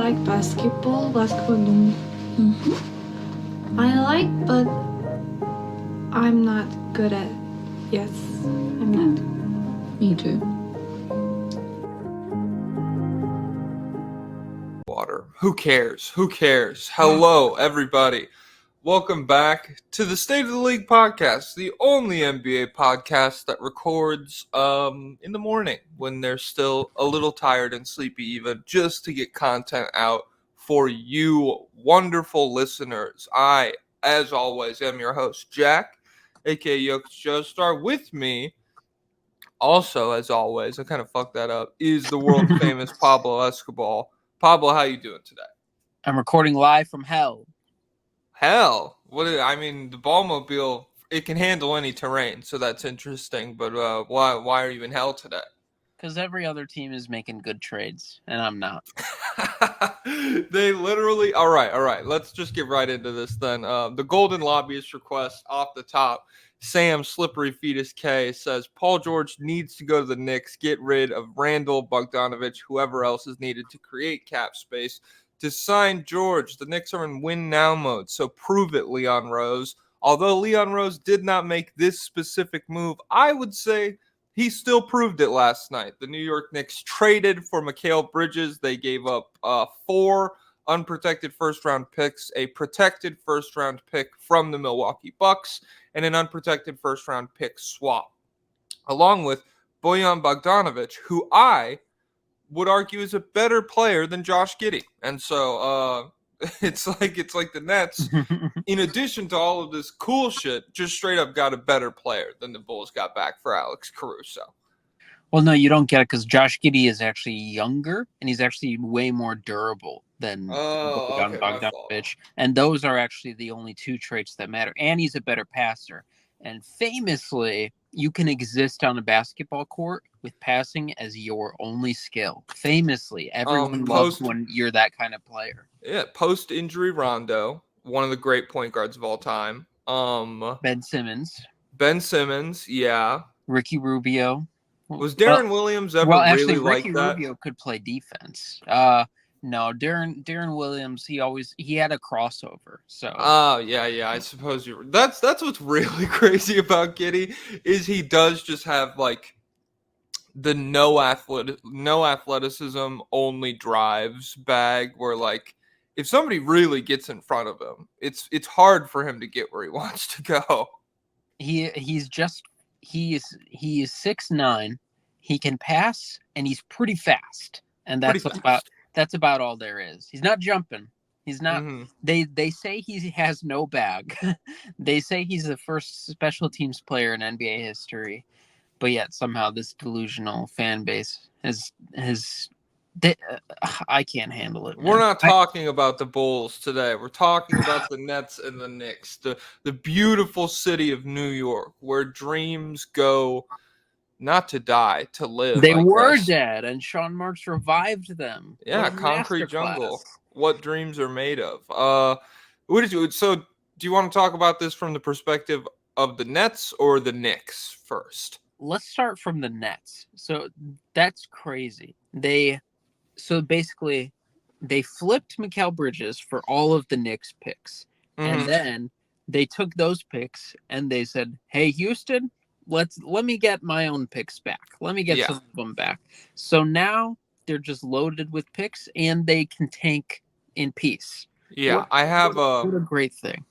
like basketball. I like, but I'm not good at. Yes, I'm not. Me too. Water. Who cares? Who cares? Hello, everybody. Welcome back to the State of the League podcast, the only NBA podcast that records in the morning when they're still a little tired and sleepy even, just to get content out for you wonderful listeners. I, as always, am your host, Jack, aka joestar. With me, also, as always, I kind of fucked that up, is the world famous Pablo Escobar. Pablo, how you doing today? I'm recording live from hell. Hell, I mean, the Ballmobile, it can handle any terrain, so that's interesting. But why are you in hell today? Because every other team is making good trades, and I'm not. They literally. All right. Let's just get right into this then. The Golden Lobbyist request off the top. Sam Slippery Fetus K says Paul George needs to go to the Knicks, get rid of Randall, Bogdanovich, whoever else is needed to create cap space. To sign George, the Knicks are in win now mode, so prove it, Leon Rose. Although Leon Rose did not make this specific move, I would say he still proved it last night. The New York Knicks traded for Mikal Bridges. They gave up 4 unprotected first-round picks, a protected first-round pick from the Milwaukee Bucks, and an unprotected first-round pick swap, along with Bojan Bogdanovich, who I would argue is a better player than Josh Giddey. And so it's like the Nets, in addition to all of this cool shit, just straight up got a better player than the Bulls got back for Alex Caruso. Well, no, you don't get it because Josh Giddey is actually younger and he's actually way more durable than Bogdanovich. And those are actually the only 2 traits that matter. And he's a better passer. And famously, you can exist on a basketball court with passing as your only skill. Famously, everyone loves when you're that kind of player. Yeah, post-injury Rondo, one of the great point guards of all time. Ben Simmons, yeah. Ricky Rubio. Was Darren Williams ever really like that? Ricky Rubio could play defense. No, Darren Williams, he had a crossover. So yeah, I suppose that's what's really crazy about Giddey is he does just have like the no athleticism, only drives bag where like if somebody really gets in front of him, it's hard for him to get where he wants to go. He is 6'9". He can pass and he's pretty fast. And that's about all there is. He's not jumping. He's not. Mm-hmm. They say he has no bag. They say he's the first special teams player in NBA history. But yet somehow this delusional fan base I can't handle it. Man. We're not talking about the Bulls today. We're talking about the Nets and the Knicks, the beautiful city of New York, where dreams go not to die, to live. They were dead, and Sean Marks revived them. Yeah, concrete jungle. What dreams are made of. So do you want to talk about this from the perspective of the Nets or the Knicks first? Let's start from the Nets. So that's crazy. Basically, they flipped Mikal Bridges for all of the Knicks picks. Mm-hmm. And then they took those picks and they said, hey, Houston, let me get my own picks back. Let me get some of them back. So now they're just loaded with picks and they can tank in peace. Yeah, what a great thing.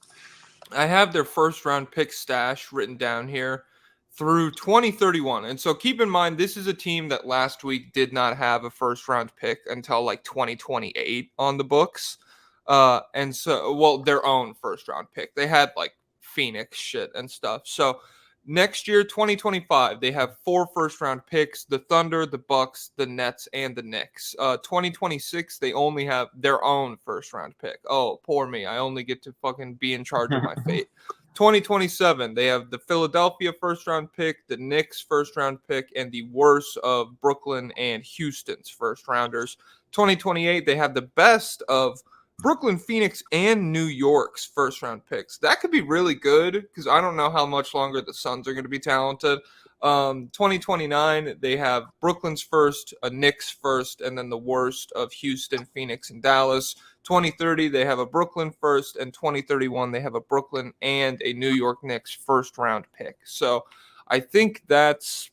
I have their first round pick stash written down here through 2031. And so keep in mind, this is a team that last week did not have a first round pick until like 2028 on the books. And so, their own first round pick. They had like Phoenix shit and stuff. So next year, 2025, they have 4 first round picks: the Thunder, the Bucks, the Nets, and the Knicks. 2026, they only have their own first round pick. Oh, poor me. I only get to fucking be in charge of my fate. 2027, they have the Philadelphia first-round pick, the Knicks first-round pick, and the worst of Brooklyn and Houston's first-rounders. 2028, they have the best of Brooklyn, Phoenix, and New York's first round picks. That could be really good because I don't know how much longer the Suns are going to be talented. 2029, they have Brooklyn's first, a Knicks first, and then the worst of Houston, Phoenix, and Dallas. 2030, they have a Brooklyn first, and 2031, they have a Brooklyn and a New York Knicks first round pick. So I think that's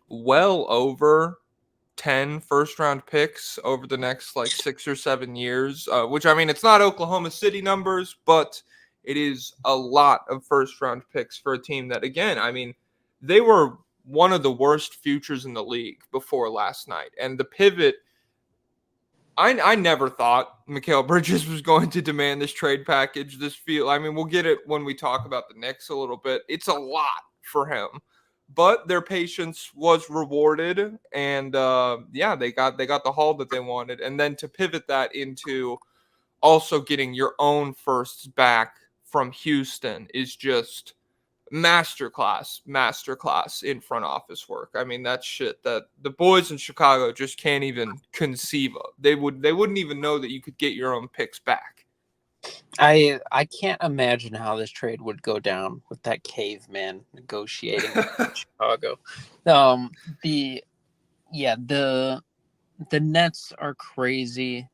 well over 10 first round picks over the next like 6 or 7 years, which I mean, it's not Oklahoma City numbers, but it is a lot of first round picks for a team that, again, I mean, they were one of the worst futures in the league before last night. And the pivot, I never thought Mikal Bridges was going to demand this trade package, this feel. I mean, we'll get it when we talk about the Knicks a little bit. It's a lot for him, but their patience was rewarded, and yeah, they got the haul that they wanted. And then to pivot that into also getting your own firsts back from Houston is just masterclass in front office work. I mean, that's shit that the boys in Chicago just can't even conceive of. They wouldn't even know that you could get your own picks back. I can't imagine how this trade would go down with that caveman negotiating in Chicago. The Nets are crazy.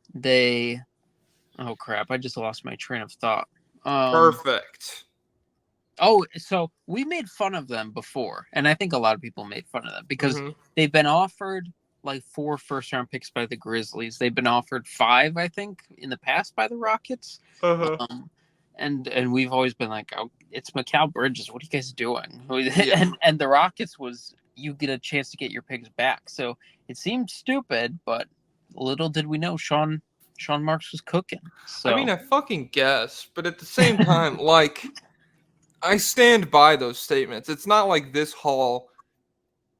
Oh crap, I just lost my train of thought. Perfect. Oh, so we made fun of them before, and I think a lot of people made fun of them because they've been offered like 4 first-round picks by the Grizzlies. They've been offered 5, I think, in the past by the Rockets. And we've always been like, oh, it's Mikal Bridges. What are you guys doing? Yeah. and the Rockets was, you get a chance to get your picks back. So it seemed stupid, but little did we know Sean Marks was cooking. So I mean, I fucking guess, but at the same time, like, I stand by those statements. It's not like this haul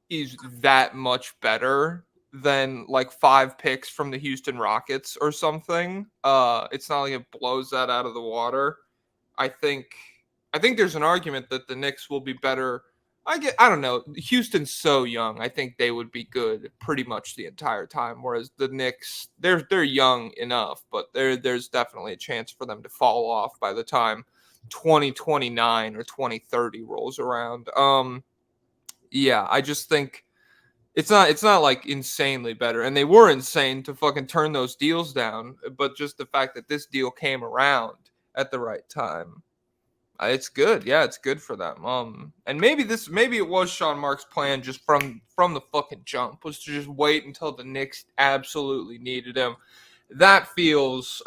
is that much better than like 5 picks from the Houston Rockets or something. It's not like it blows that out of the water. I think there's an argument that the Knicks will be better. I don't know. Houston's so young. I think they would be good pretty much the entire time. Whereas the Knicks, they're young enough, but there's definitely a chance for them to fall off by the time 2029 or 2030 rolls around. Yeah, I just think it's not like insanely better, and they were insane to fucking turn those deals down. But just the fact that this deal came around at the right time, it's good. Yeah, it's good for them. And maybe it was Sean Marks' plan just from the fucking jump was to just wait until the Knicks absolutely needed him. That feels.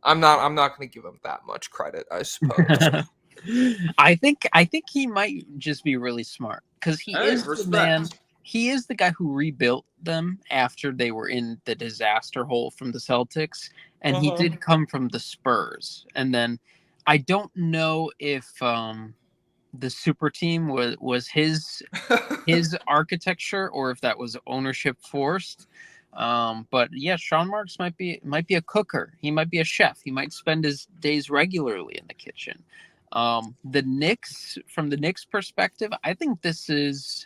I'm not going to give him that much credit, I suppose. I think he might just be really smart because he is the man. He is the guy who rebuilt them after they were in the disaster hole from the Celtics, and he did come from the Spurs. And then I don't know if the super team was his architecture or if that was ownership forced. But yeah, Sean Marks might be a cooker. He might be a chef. He might spend his days regularly in the kitchen. The Knicks, from the Knicks perspective, I think this is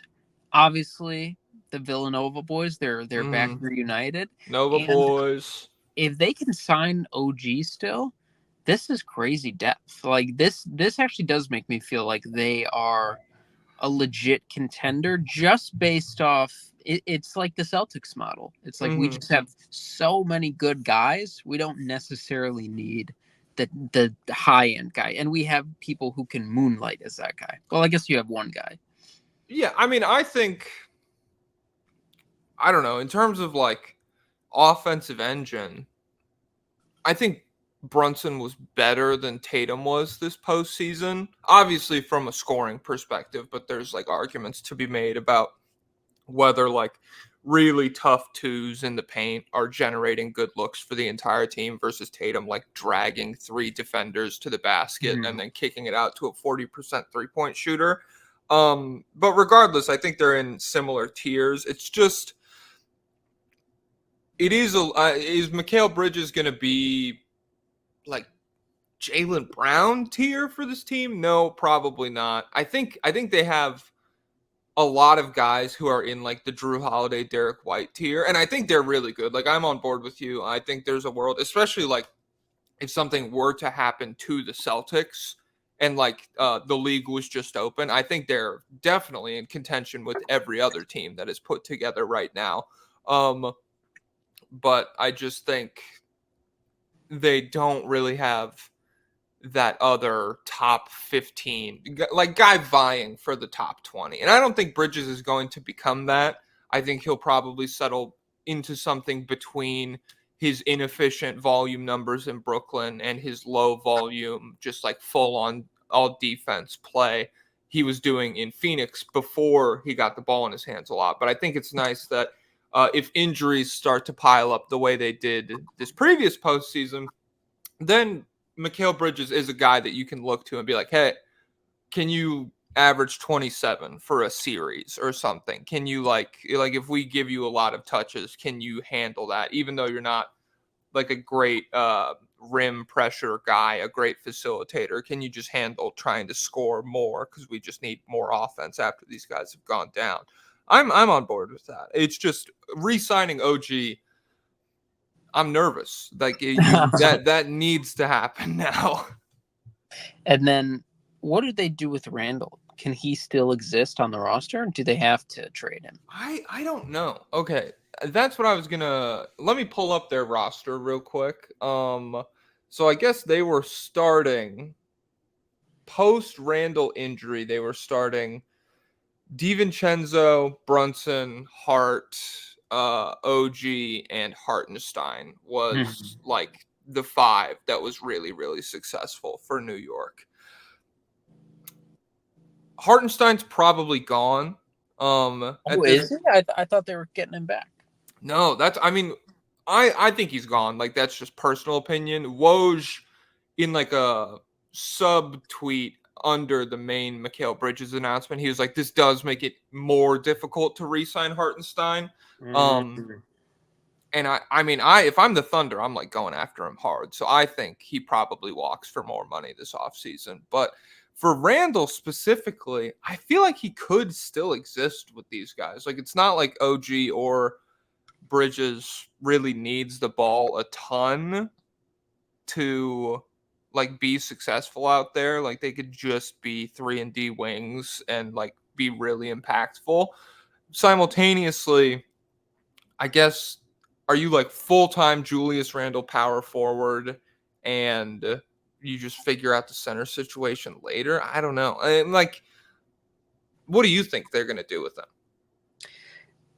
obviously the Villanova boys. They're back reunited. Nova boys. If they can sign OG still, this is crazy depth. Like this actually does make me feel like they are a legit contender just based off it's like the Celtics model. It's like we just have so many good guys. We don't necessarily need the high end guy, and we have people who can moonlight as that guy. Well, I guess you have one guy. Yeah, I mean, I don't know, in terms of like offensive engine, I think Brunson was better than Tatum was this postseason. Obviously from a scoring perspective, but there's like arguments to be made about whether like really tough twos in the paint are generating good looks for the entire team versus Tatum like dragging 3 defenders to the basket and then kicking it out to a 40% 3-point shooter. But regardless, I think they're in similar tiers. It's just is Mikal Bridges going to be like Jaylen Brown tier for this team? No, probably not. I think they have a lot of guys who are in like the Drew Holiday, Derek White tier, and I think they're really good. Like, I'm on board with you. I think there's a world, especially like if something were to happen to the Celtics and like the league was just open, I think they're definitely in contention with every other team that is put together right now. But I just think they don't really have that other top 15, like guy vying for the top 20. And I don't think Bridges is going to become that. I think he'll probably settle into something between his inefficient volume numbers in Brooklyn and his low volume, just like full on all defense play he was doing in Phoenix before he got the ball in his hands a lot. But I think it's nice that if injuries start to pile up the way they did this previous postseason, then Mikal Bridges is a guy that you can look to and be like, hey, can you average 27 for a series or something? Can you like if we give you a lot of touches, can you handle that? Even though you're not like a great rim pressure guy, a great facilitator, can you just handle trying to score more? Because we just need more offense after these guys have gone down. I'm on board with that. It's just re-signing OG. I'm nervous. Like that needs to happen now. And then what do they do with Randall? Can he still exist on the roster? Do they have to trade him? I don't know. Okay, that's what I was gonna. Let me pull up their roster real quick. So I guess they were starting post Randall injury. They were starting DiVincenzo, Brunson, Hart, OG, and Hartenstein was like the five that was really, really successful for New York. Hartenstein's probably gone. Is he? I thought they were getting him back. No, I think he's gone. Like, that's just personal opinion. Woj, in like a sub tweet under the main Mikal Bridges announcement, he was like, this does make it more difficult to re-sign Hartenstein. And if I'm the Thunder, I'm like going after him hard. So I think he probably walks for more money this offseason. But for Randall specifically, I feel like he could still exist with these guys. Like, it's not like OG or Bridges really needs the ball a ton to like be successful out there. Like, they could just be 3-and-D wings and like be really impactful. Simultaneously, I guess, are you like full-time Julius Randle power forward and you just figure out the center situation later? I don't know. Like, what do you think they're going to do with them?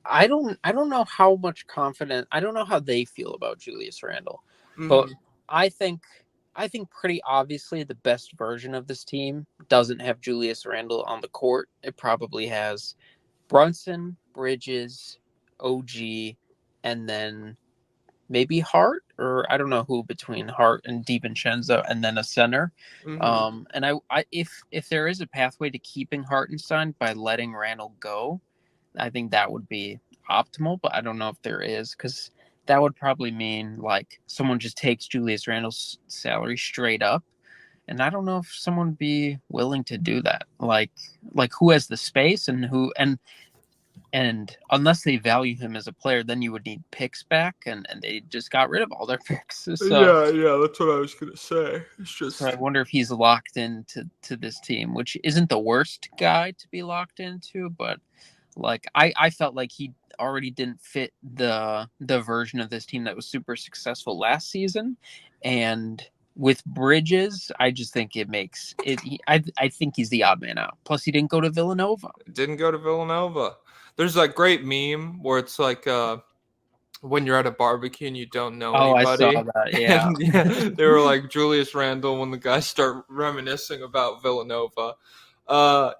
I don't know how much confidence. I don't know how they feel about Julius Randle, but I think pretty obviously the best version of this team doesn't have Julius Randle on the court. It probably has Brunson, Bridges, OG, and then maybe Hart, or I don't know who between Hart and DiVincenzo, and then a center. And I if there is a pathway to keeping Hartenstein by letting Randle go, I think that would be optimal, but I don't know if there is, because that would probably mean like someone just takes Julius Randle's salary straight up. And I don't know if someone would be willing to do that. Like who has the space and who, and unless they value him as a player, then you would need picks back, and they just got rid of all their picks. So, yeah, that's what I was gonna say. It's just, so I wonder if he's locked into this team, which isn't the worst guy to be locked into, but like I felt like he already didn't fit the version of this team that was super successful last season, and with Bridges, I just think it makes it. I think he's the odd man out. Plus, he didn't go to Villanova. There's that great meme where it's like when you're at a barbecue and you don't know anybody. I saw that, yeah. And, they were like Julius Randle when the guys start reminiscing about Villanova.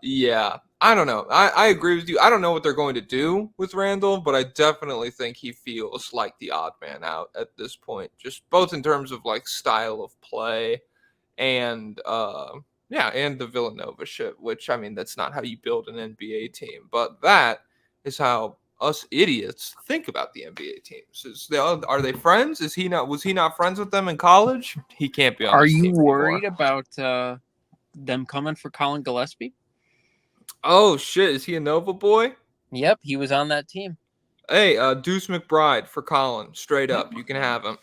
Yeah, I don't know. I agree with you. I don't know what they're going to do with Randle, but I definitely think he feels like the odd man out at this point, just both in terms of like style of play and and the Villanova shit, which, I mean, that's not how you build an NBA team, but that is how us idiots think about the NBA teams. Are they friends? Was he not friends with them in college? He can't be on Are this you team worried anymore. about them coming for Colin Gillespie? Oh shit, is he a Nova boy? Yep, he was on that team. Hey, Deuce McBride for Colin, straight up. You can have him.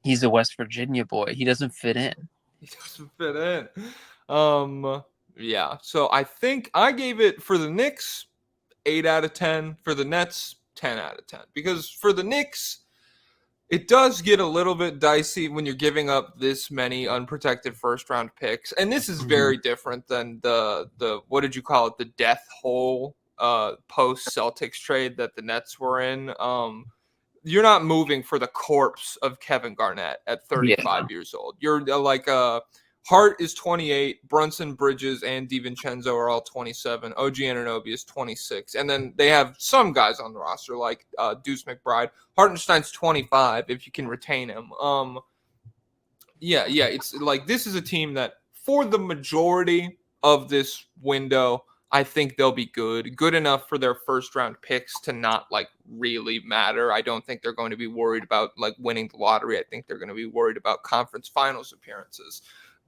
He's a West Virginia boy. He doesn't fit in. He doesn't fit in. Yeah. So I think I gave it for the Knicks 8 out of 10. For the Nets, 10 out of 10. Because for the Knicks, it does get a little bit dicey when you're giving up this many unprotected first round picks. And this is very different than the what did you call it? The death hole post Celtics trade that the Nets were in. You're not moving for the corpse of Kevin Garnett at 35 years old. You're like Hart is 28, Brunson, Bridges, and DiVincenzo are all 27. OG Anunoby is 26, and then they have some guys on the roster like Deuce McBride. Hartenstein's 25 if you can retain him. Yeah, it's like this is a team that for the majority of this window, I think they'll be good enough for their first round picks to not like really matter. I don't think they're going to be worried about like winning the lottery. I think they're going to be worried about conference finals appearances.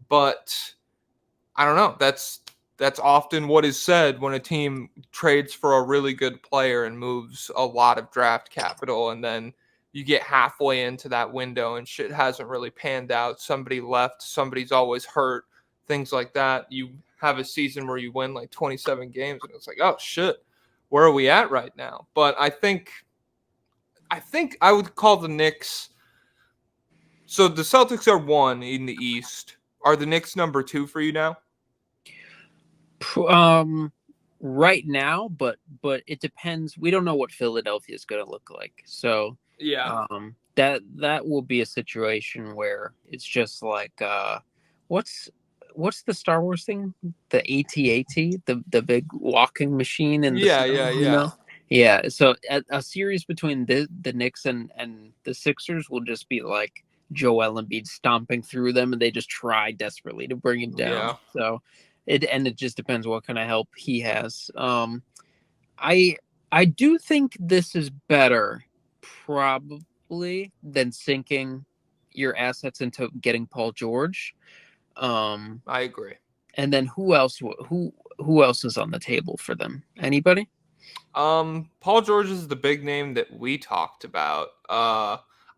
But I don't know. That's often what is said when a team trades for a really good player and moves a lot of draft capital, and then you get halfway into that window and shit hasn't really panned out. Somebody left, somebody's always hurt, things like that. You have a season where you win like 27 games and it's like, oh shit, where are we at right now? But I think I would call the Knicks. So the Celtics are 1 in the East. Are the Knicks number 2 for you now? Right now, but it depends. We don't know what Philadelphia is going to look like. So yeah, that will be a situation where it's just like what's the Star Wars thing? The AT-AT, the big walking machine in the snow, you know? Yeah. So a series between the Knicks and the Sixers will just be like Joel Embiid stomping through them, and they just try desperately to bring him down. Yeah. So it just depends what kind of help he has. I do think this is better, probably, than sinking your assets into getting Paul George. I agree. And then who else is on the table for them? Anybody? Paul George is the big name that we talked about.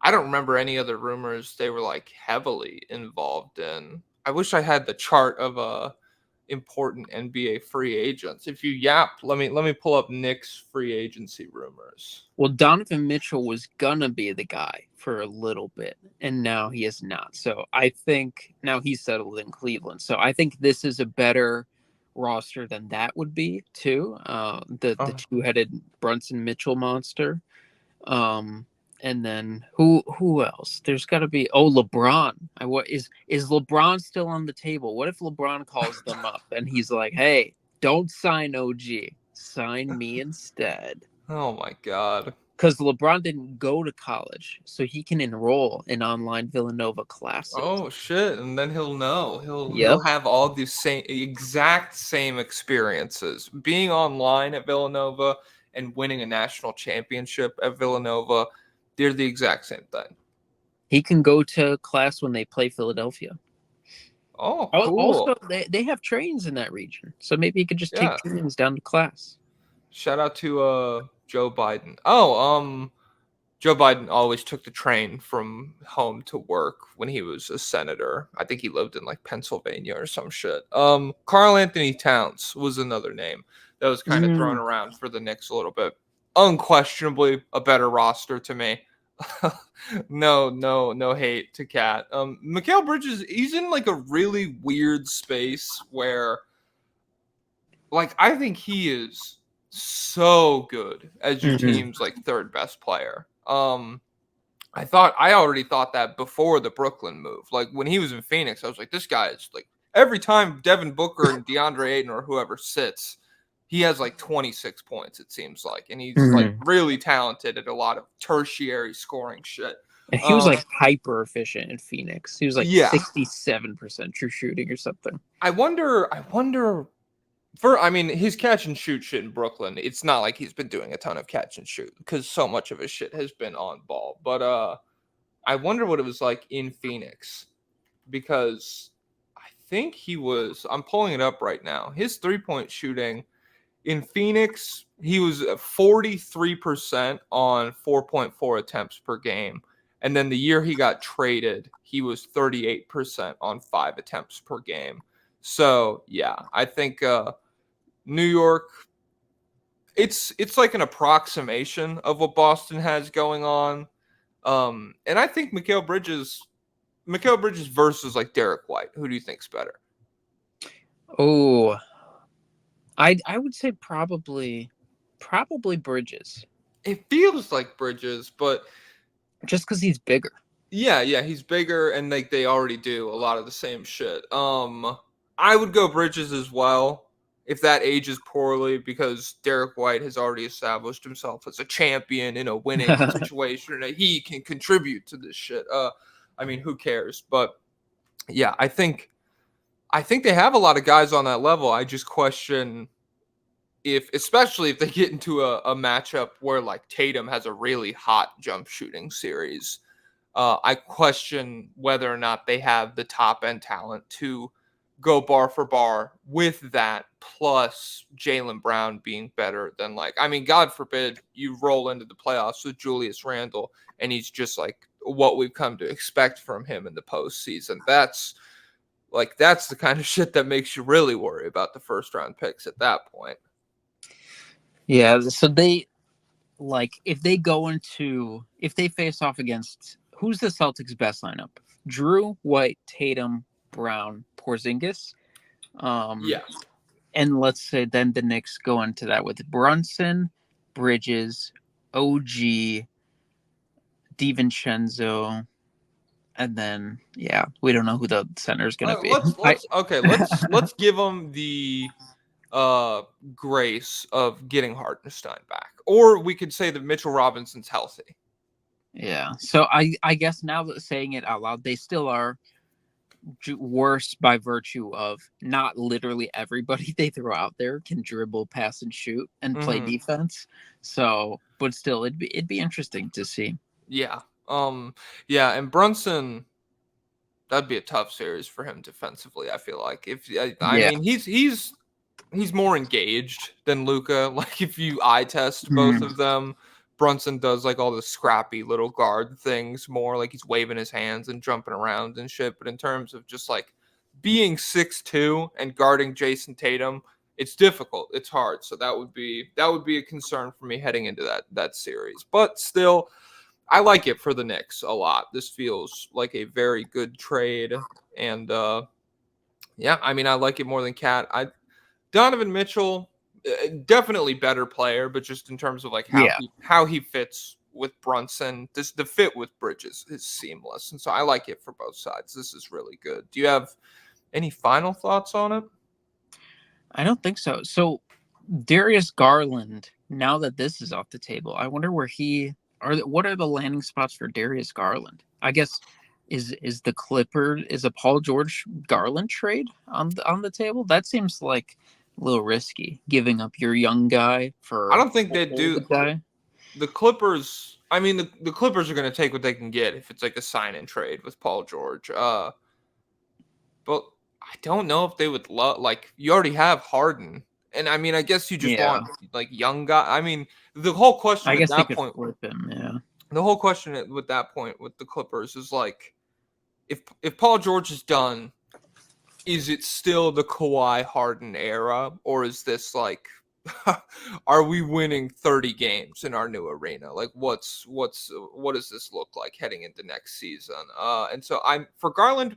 I don't remember any other rumors they were like heavily involved in. I wish I had the chart of important NBA free agents. If you let me pull up Knicks free agency rumors. Well, Donovan Mitchell was gonna be the guy for a little bit, and now he is not. So I think now he's settled in Cleveland. So I think this is a better roster than that would be too. The two-headed Brunson Mitchell monster. And then who else? There's got to be LeBron. What is LeBron still on the table? What if LeBron calls them up and he's like, "Hey, don't sign OG, sign me instead." Oh my god. Because LeBron didn't go to college, so he can enroll in online Villanova classes. Oh shit! And then he'll know. He'll have all the exact same experiences being online at Villanova and winning a national championship at Villanova. They're the exact same thing. He can go to class when they play Philadelphia. Oh, cool. Also, they have trains in that region, so maybe he could just take trains down to class. Shout out to Joe Biden. Joe Biden always took the train from home to work when he was a senator. I think he lived in like Pennsylvania or some shit. Karl Anthony Towns was another name that was kind of thrown around for the Knicks a little bit. Unquestionably a better roster to me. No hate to Cat. Mikal Bridges, he's in like a really weird space where like I think he is so good as your team's like third best player. I already thought that before the Brooklyn move. Like when he was in Phoenix, I was like, this guy is like every time Devin Booker and DeAndre Ayton or whoever sits, he has like 26 points, it seems like. And he's like really talented at a lot of tertiary scoring shit. And he was like hyper efficient in Phoenix. He was like 67% true shooting or something. I wonder his catch and shoot shit in Brooklyn, it's not like he's been doing a ton of catch and shoot because so much of his shit has been on ball. But I wonder what it was like in Phoenix because I think I'm pulling it up right now. His 3-point shooting In Phoenix, he was 43% on 4.4 attempts per game. And then the year he got traded, he was 38% on 5 attempts per game. So, yeah, I think New York, it's like an approximation of what Boston has going on. And I think Mikal Bridges versus like Derek White. Who do you think's better? Oh, I would say probably Bridges. It feels like Bridges, but just because he's bigger. Yeah, he's bigger, and like they already do a lot of the same shit. I would go Bridges as well if that ages poorly, because Derek White has already established himself as a champion in a winning situation, and he can contribute to this shit. I mean, who cares? But yeah, I think they have a lot of guys on that level. I just question especially if they get into a matchup where like Tatum has a really hot jump shooting series. I question whether or not they have the top end talent to go bar for bar with that, plus Jaylen Brown being better than God forbid you roll into the playoffs with Julius Randle and he's just like what we've come to expect from him in the postseason. That's the kind of shit that makes you really worry about the first round picks at that point. Yeah, so they if they face off against, who's the Celtics' best lineup? Drew, White, Tatum, Brown, Porzingis. Yeah. And let's say then the Knicks go into that with Brunson, Bridges, OG, DiVincenzo, and then we don't know who the center is going to be. Let's give them the grace of getting Hartenstein back, or we could say that Mitchell Robinson's healthy. Yeah, so I guess now that saying it out loud, they still are worse by virtue of not literally everybody they throw out there can dribble, pass, and shoot and play defense. So, but still, it'd be interesting to see. Yeah, and Brunson, that'd be a tough series for him defensively. I feel like I mean he's more engaged than Luka. Like if you eye test both of them, Brunson does like all the scrappy little guard things more, like he's waving his hands and jumping around and shit. But in terms of just like being 6'2" and guarding Jason Tatum, it's difficult. It's hard. So that would be a concern for me heading into that series. But still, I like it for the Knicks a lot. This feels like a very good trade. And I mean, I like it more than Cat. Donovan Mitchell, definitely better player, but just in terms of like how he fits with Brunson, the fit with Bridges is seamless, and so I like it for both sides. This is really good. Do you have any final thoughts on it? I don't think so. So Darius Garland, now that this is off the table, I wonder where what are the landing spots for Darius Garland? I guess is a Paul George Garland trade on the table? That seems like a little risky, giving up your young guy for. I don't think they do. The Clippers. I mean, the Clippers are going to take what they can get if it's like a sign-in trade with Paul George. But I don't know if they would love. Like you already have Harden, and I mean, I guess you just want like young guy. I mean, the whole question at that point. Flip him, yeah. The whole question with that point with the Clippers is like, if Paul George is done, is it still the Kawhi Harden era, or is this like, are we winning 30 games in our new arena? Like, what does this look like heading into next season? And so for Garland,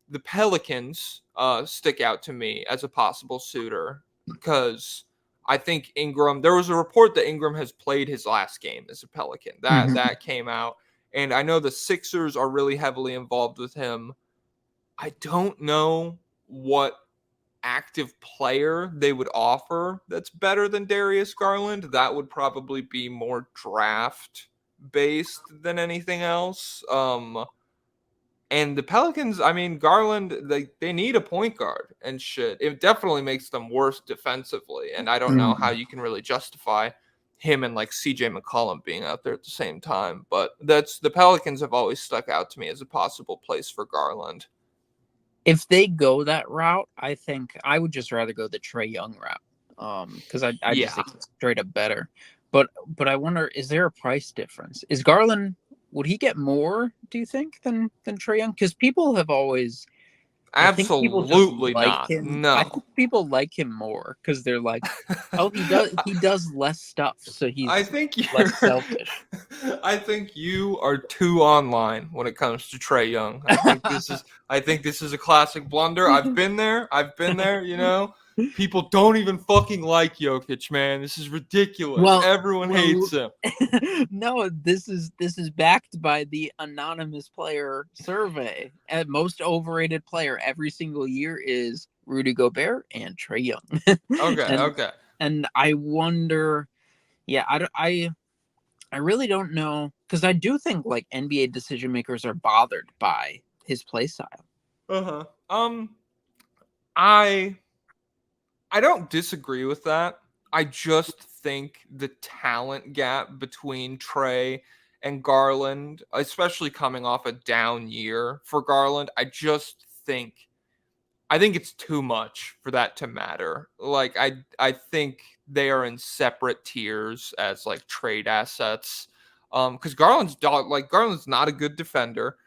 the Pelicans stick out to me as a possible suitor because I think Ingram. There was a report that Ingram has played his last game as a Pelican. That came out, and I know the Sixers are really heavily involved with him. I don't know what active player they would offer that's better than Darius Garland. That would probably be more draft based than anything else. And the Pelicans, I mean, Garland, they need a point guard and shit. It definitely makes them worse defensively. And I don't know how you can really justify him and like CJ McCollum being out there at the same time. But the Pelicans have always stuck out to me as a possible place for Garland. If they go that route, I think I would just rather go the Trae Young route. Because I just think it's straight up better. But I wonder, is there a price difference? Is Garland, would he get more, do you think, than Trae Young? Because people have always, I think people just Absolutely like not. him. No. I think people like him more because they're like, oh, he does less stuff, so he's less selfish. I think you are too online when it comes to Trae Young. I think this is a classic blunder. I've been there, you know. People don't even fucking like Jokic, man. This is ridiculous. Everyone hates him. No, this is backed by the anonymous player survey. And most overrated player every single year is Rudy Gobert and Trae Young. Okay. And I wonder, I really don't know, because I do think like NBA decision makers are bothered by his play style. I don't disagree with that. I just think the talent gap between Trae and Garland, especially coming off a down year for Garland, I think it's too much for that to matter. Like I think they are in separate tiers as like trade assets. Because Garland's not a good defender.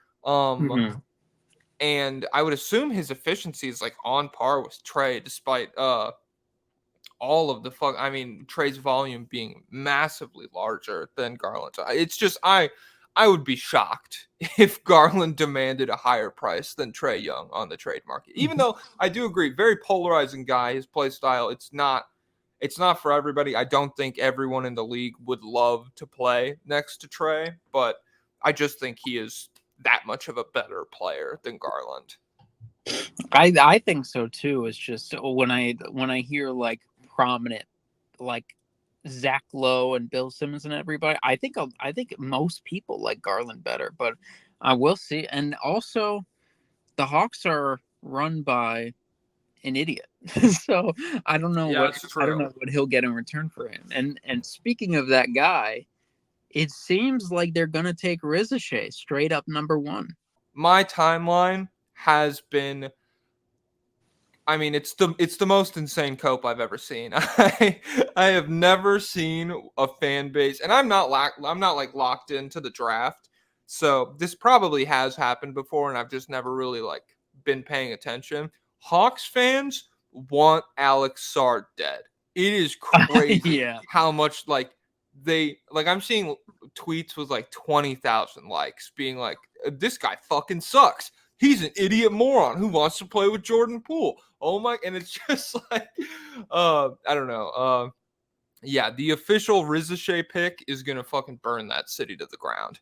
And I would assume his efficiency is like on par with Trae, despite all of the Trae's volume being massively larger than Garland's. It's just I would be shocked if Garland demanded a higher price than Trae Young on the trade market. Even though I do agree, very polarizing guy, his play style, it's not for everybody. I don't think everyone in the league would love to play next to Trae, but I just think he is that much of a better player than Garland. I think so too. It's just when I hear like prominent like Zach Lowe and Bill Simmons and everybody, I think most people like Garland better, but I will see. And also, the Hawks are run by an idiot, so I don't know what he'll get in return for him. And speaking of that guy, it seems like they're gonna take Rizachet straight up number one. My timeline has been, it's the most insane cope I've ever seen. I have never seen a fan base, and I'm not like locked into the draft, so this probably has happened before, and I've just never really like been paying attention. Hawks fans want Alex Sarr dead. It is crazy how much I'm seeing tweets with like 20,000 likes being like, this guy fucking sucks. He's an idiot moron who wants to play with Jordan Poole. Oh my, and it's just like, I don't know. The official Rizachet pick is going to fucking burn that city to the ground.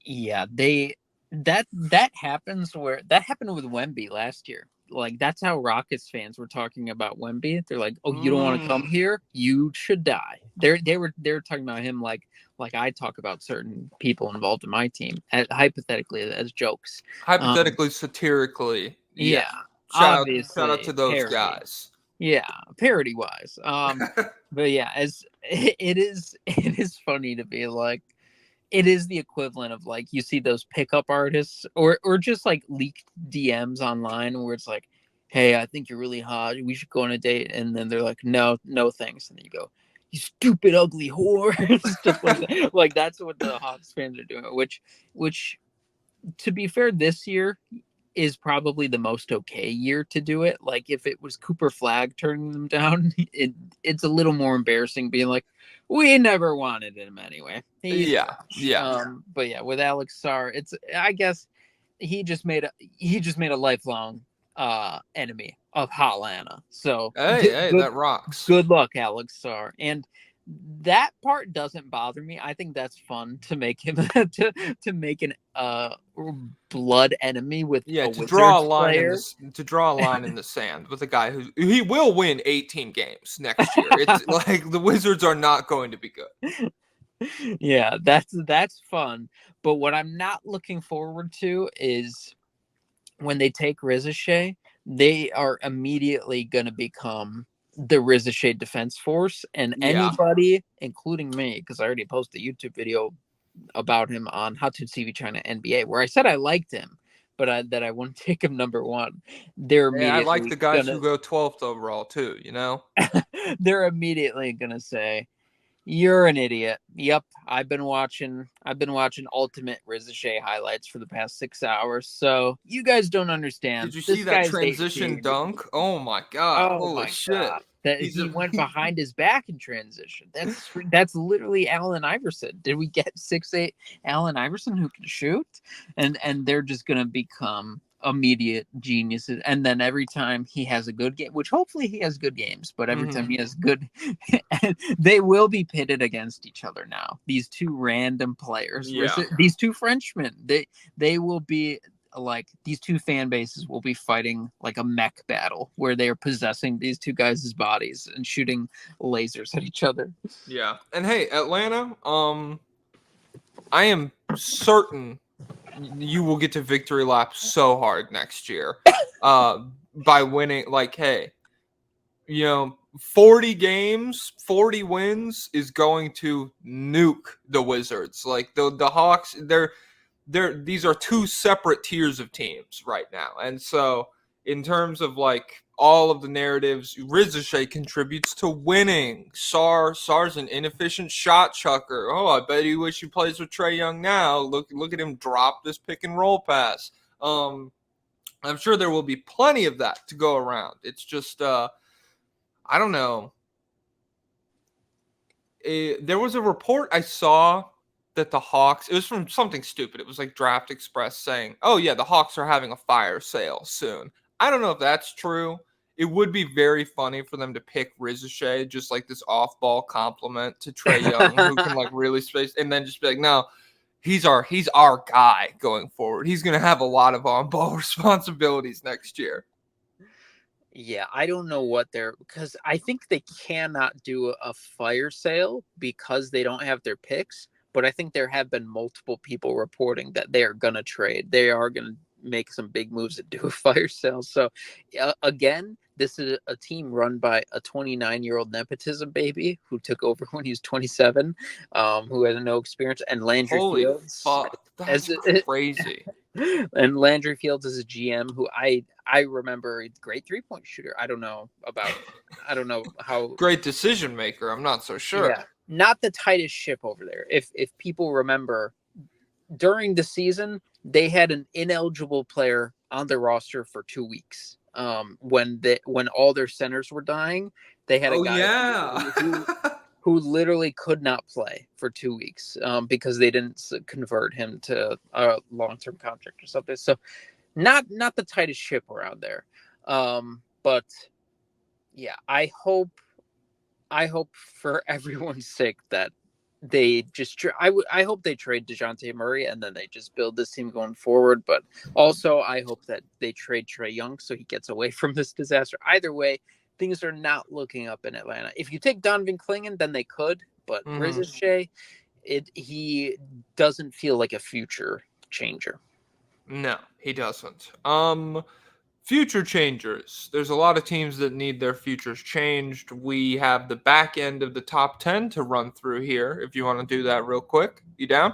Yeah, that happened with Wemby last year. Like, that's how Rockets fans were talking about Wemby. They're like, "Oh, you don't want to come here? You should die." They were talking about him like I talk about certain people involved in my team, hypothetically as jokes, hypothetically, satirically. Yeah, shout out to those parody guys. Yeah, parody wise. But yeah, as it is funny to be like, it is the equivalent of like you see those pickup artists or just like leaked DMs online where it's like, "Hey, I think you're really hot. We should go on a date." And then they're like, "No, thanks." And then you go, "You stupid, ugly whore." Stuff like that. Like, that's what the Hawks fans are doing. Which, to be fair, this year is probably the most okay year to do it. Like, if it was Cooper Flagg turning them down, it's a little more embarrassing being like, we never wanted him anyway. But yeah, with Alex Sarr, it's, I guess he just made a lifelong enemy of Hotlanta. So that rocks. Good luck, Alex Sarr. And that part doesn't bother me. I think that's fun to make him to make an blood enemy with to draw a line in the sand with a guy who he will win 18 games next year. It's like the Wizards are not going to be good. Yeah, that's fun. But what I'm not looking forward to is when they take Rizachet, they are immediately going to become the Rizachet defense force, and anybody, including me, because I already posted a YouTube video about him on How to TV China NBA, where I said I liked him, but that I wouldn't take him number one. They're I like immediately the guys who go 12th overall too, you know? they're immediately gonna say, "You're an idiot." Yep, I've been watching Ultimate Rizichet highlights for the past 6 hours, so you guys don't understand. Did you see This that guy's transition 18. dunk? Oh my god! Oh Holy my shit! god! That He's he a went behind his back in transition. That's literally Allen Iverson. Did we get 6'8" Allen Iverson who can shoot? And they're just gonna become immediate geniuses. And then every time he has a good game, which hopefully he has good games, but every time he has good, they will be pitted against each other now. These two random players, these two Frenchmen, they will be. Like these two fan bases will be fighting like a mech battle where they are possessing these two guys' bodies and shooting lasers at each other. Yeah. And hey, Atlanta, I am certain you will get to victory lap so hard next year. By winning, like, hey, 40 games, 40 wins is going to nuke the Wizards. Like the Hawks, these are two separate tiers of teams right now. And so in terms of like all of the narratives, Rizichet contributes to winning. Sar's an inefficient shot chucker. Oh, I bet he wish he plays with Trae Young now. Look at him drop this pick and roll pass. I'm sure there will be plenty of that to go around. It's just I don't know. There was a report I saw that the Hawks, it was from something stupid. It was like Draft Express saying, oh, yeah, the Hawks are having a fire sale soon. I don't know if that's true. It would be very funny for them to pick Rizichet, just like this off ball compliment to Trae Young, who can like really space, and then just be like, no, he's our guy going forward. He's going to have a lot of on ball responsibilities next year. Yeah, I don't know what because I think they cannot do a fire sale because they don't have their picks. But I think there have been multiple people reporting that they are going to trade. They are going to make some big moves and do a fire sale. So, again, this is a team run by a 29-year-old nepotism baby who took over when he was 27, who had no experience, and Landry Fields. Fuck, that's crazy. And Landry Fields is a GM who I remember a great 3-point shooter. I don't know how great decision maker. I'm not so sure. Yeah, not the tightest ship over there. If people remember, during the season they had an ineligible player on their roster for 2 weeks. When all their centers were dying, they had a guy who literally could not play for 2 weeks because they didn't convert him to a long-term contract or something. So not the tightest ship around there. But yeah, I hope for everyone's sake that they just I hope they trade DeJounte Murray and then they just build this team going forward. But also I hope that they trade Trae Young so he gets away from this disaster. Either way, things are not looking up in Atlanta. If you take Donovan Clingan, then they could, but Rizichet, he doesn't feel like a future changer. No, he doesn't. Future changers. There's a lot of teams that need their futures changed. We have the back end of the top 10 to run through here. If you want to do that real quick, you down?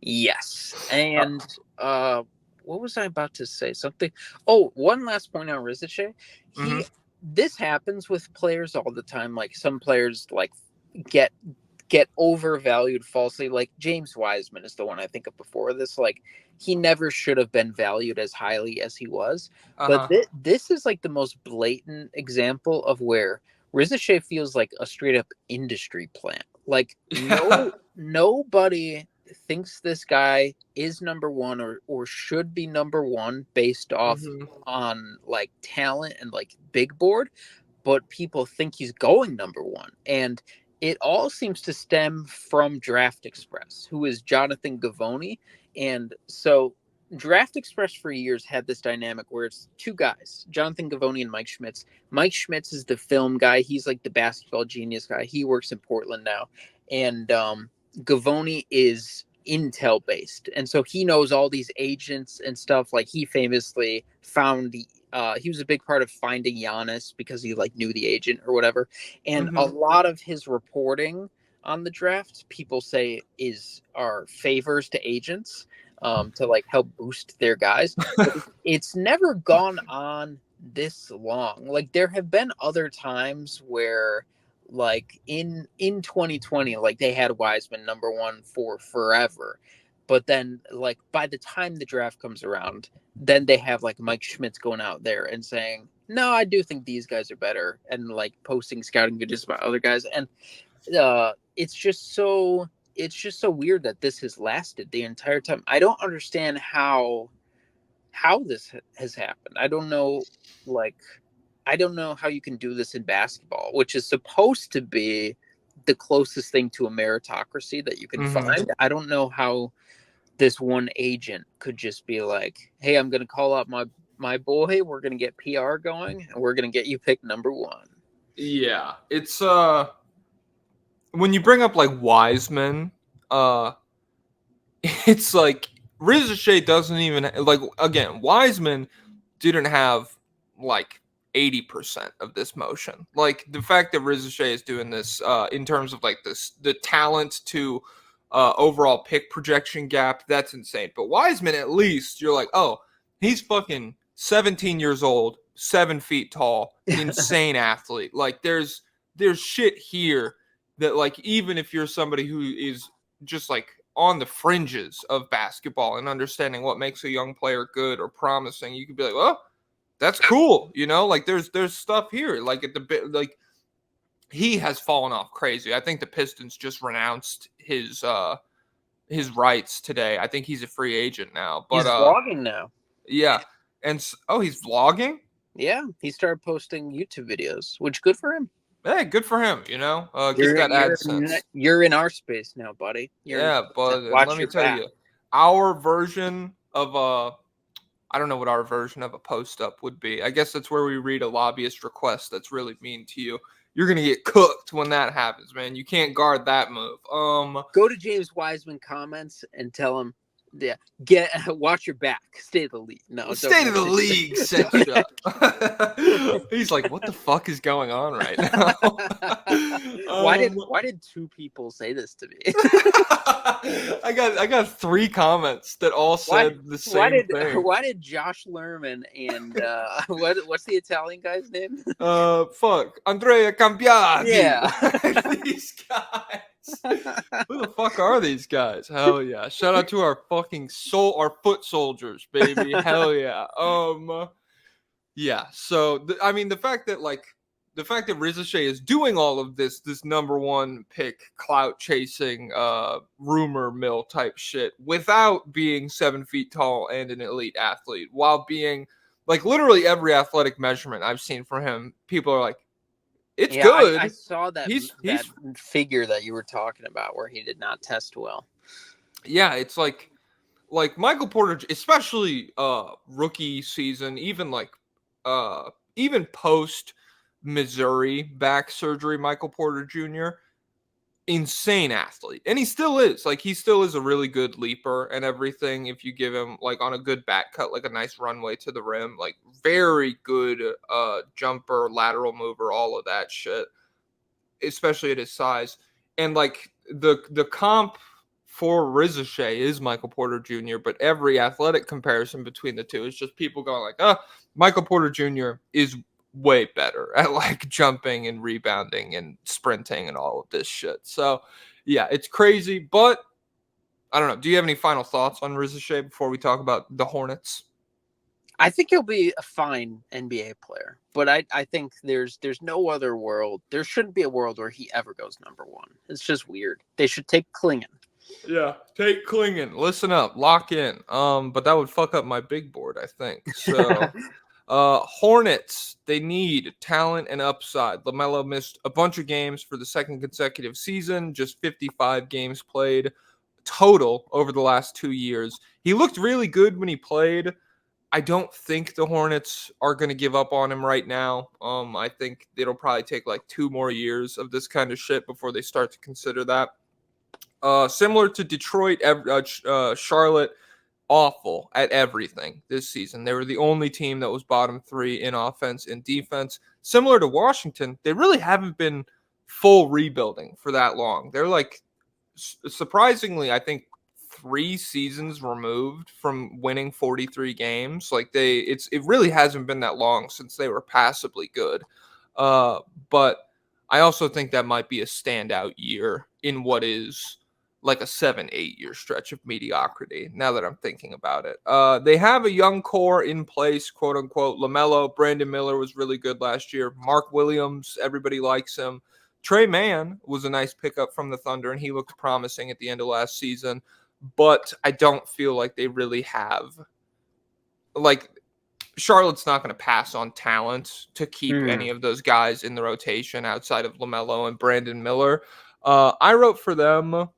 Yes. And what was I about to say? Something. Oh, one last point on Rizichet. This happens with players all the time. Like some players like get overvalued falsely. Like James Wiseman is the one I think of before this. Like he never should have been valued as highly as he was. But this is like the most blatant example of where Rizichet feels like a straight up industry plant. Like nobody thinks this guy is number one or should be number one based off on like talent and like big board, but people think he's going number one. And it all seems to stem from Draft Express, who is Jonathan Givony. And so Draft Express for years had this dynamic where it's two guys, Jonathan Givony and Mike Schmitz. Mike Schmitz is the film guy. He's like the basketball genius guy. He works in Portland now. And Givony is Intel based. And so he knows all these agents and stuff. Like he famously found he was a big part of finding Giannis because he like knew the agent or whatever. And a lot of his reporting on the draft, people say are favors to agents. to like help boost their guys. But it's never gone on this long. Like there have been other times where like in 2020, like they had Wiseman number one for forever. But then like by the time the draft comes around, then they have like Mike Schmitz going out there and saying, no, I do think these guys are better, and like posting scouting videos about other guys. And it's just so weird that this has lasted the entire time. I don't understand how this has happened. I don't know, like, I don't know how you can do this in basketball, which is supposed to be the closest thing to a meritocracy that you can find. I don't know how this one agent could just be like, hey, I'm going to call up my boy. We're going to get PR going and we're going to get you picked number one. Yeah. It's, when you bring up like Wiseman, it's like Rizachet doesn't even like, again, Wiseman didn't have like 80% of this motion. Like the fact that Rizachet is doing this in terms of like the talent to overall pick projection gap, that's insane. But Wiseman, at least you're like, oh, he's fucking 17 years old, 7 feet tall, insane athlete. Like there's shit here that like even if you're somebody who is just like on the fringes of basketball and understanding what makes a young player good or promising, you could be like, well, that's cool, you know, like there's stuff here. Like at the bit, like he has fallen off crazy. I think the Pistons just renounced his rights today. I think he's a free agent now. But he's vlogging now. Yeah, and he's vlogging. Yeah, he started posting YouTube videos, which good for him. Hey, good for him. You know, get that AdSense. You're in our space now, buddy. But let me tell you, our version of I don't know what our version of a post-up would be. I guess that's where we read a lobbyist request that's really mean to you. You're going to get cooked when that happens, man. You can't guard that move. Go to James Wiseman comments and tell him, yeah, watch your back. Stay of the league. No, State of the league set you up. He's like, what the fuck is going on right now? Why did 2 people say this to me? I got 3 comments that all said the same thing. Why did Josh Lerman and what's the Italian guy's name? Fuck, Andrea Cambiati. Yeah, these guys. Who the fuck are these guys? Hell yeah! Shout out to our fucking our foot soldiers, baby. Hell yeah. Yeah. So I mean, the fact that Rizachet is doing all of this number one pick clout chasing rumor mill type shit without being 7 feet tall and an elite athlete, while being like literally every athletic measurement I've seen from him, people are like, it's good. I saw that that figure that you were talking about where he did not test well. Yeah, it's like Michael Porter, especially rookie season, even even post Missouri back surgery, Michael Porter Jr., insane athlete. And he still is. Like, he still is a really good leaper and everything. If you give him, like, on a good back cut, like a nice runway to the rim, like, very good jumper, lateral mover, all of that shit, especially at his size. And, like, the comp for Rizachet is Michael Porter Jr., but every athletic comparison between the two is just people going like, oh, Michael Porter Jr. is way better at like jumping and rebounding and sprinting and all of this shit. So yeah, it's crazy, but I don't know. Do you have any final thoughts on Rizachet before we talk about the Hornets? I think he'll be a fine NBA player, but I think there's no other world. There shouldn't be a world where he ever goes number one. It's just weird. They should take Klingon. Yeah, take Klingon. Listen up, lock in. But that would fuck up my big board, I think. So Hornets, they need talent and upside. LaMelo missed a bunch of games for the second consecutive season, just 55 games played total over the last 2 years. He looked really good when he played. I don't think the Hornets are going to give up on him right now. I think it'll probably take like 2 more years of this kind of shit before they start to consider that. Similar to Detroit, Charlotte, awful at everything this season. They were the only team that was bottom 3 in offense and defense. Similar to Washington, they really haven't been full rebuilding for that long. They're like, surprisingly, I think 3 seasons removed from winning 43 games. Like it really hasn't been that long since they were passably good. But I also think that might be a standout year in what is like a 7-8 year stretch of mediocrity. Now that I'm thinking about it, they have a young core in place, quote unquote. LaMelo, Brandon Miller was really good last year. Mark Williams, everybody likes him. Trey Mann was a nice pickup from the Thunder, and he looked promising at the end of last season. But I don't feel like they really have, like, Charlotte's not going to pass on talent to keep any of those guys in the rotation outside of LaMelo and Brandon Miller. I wrote for them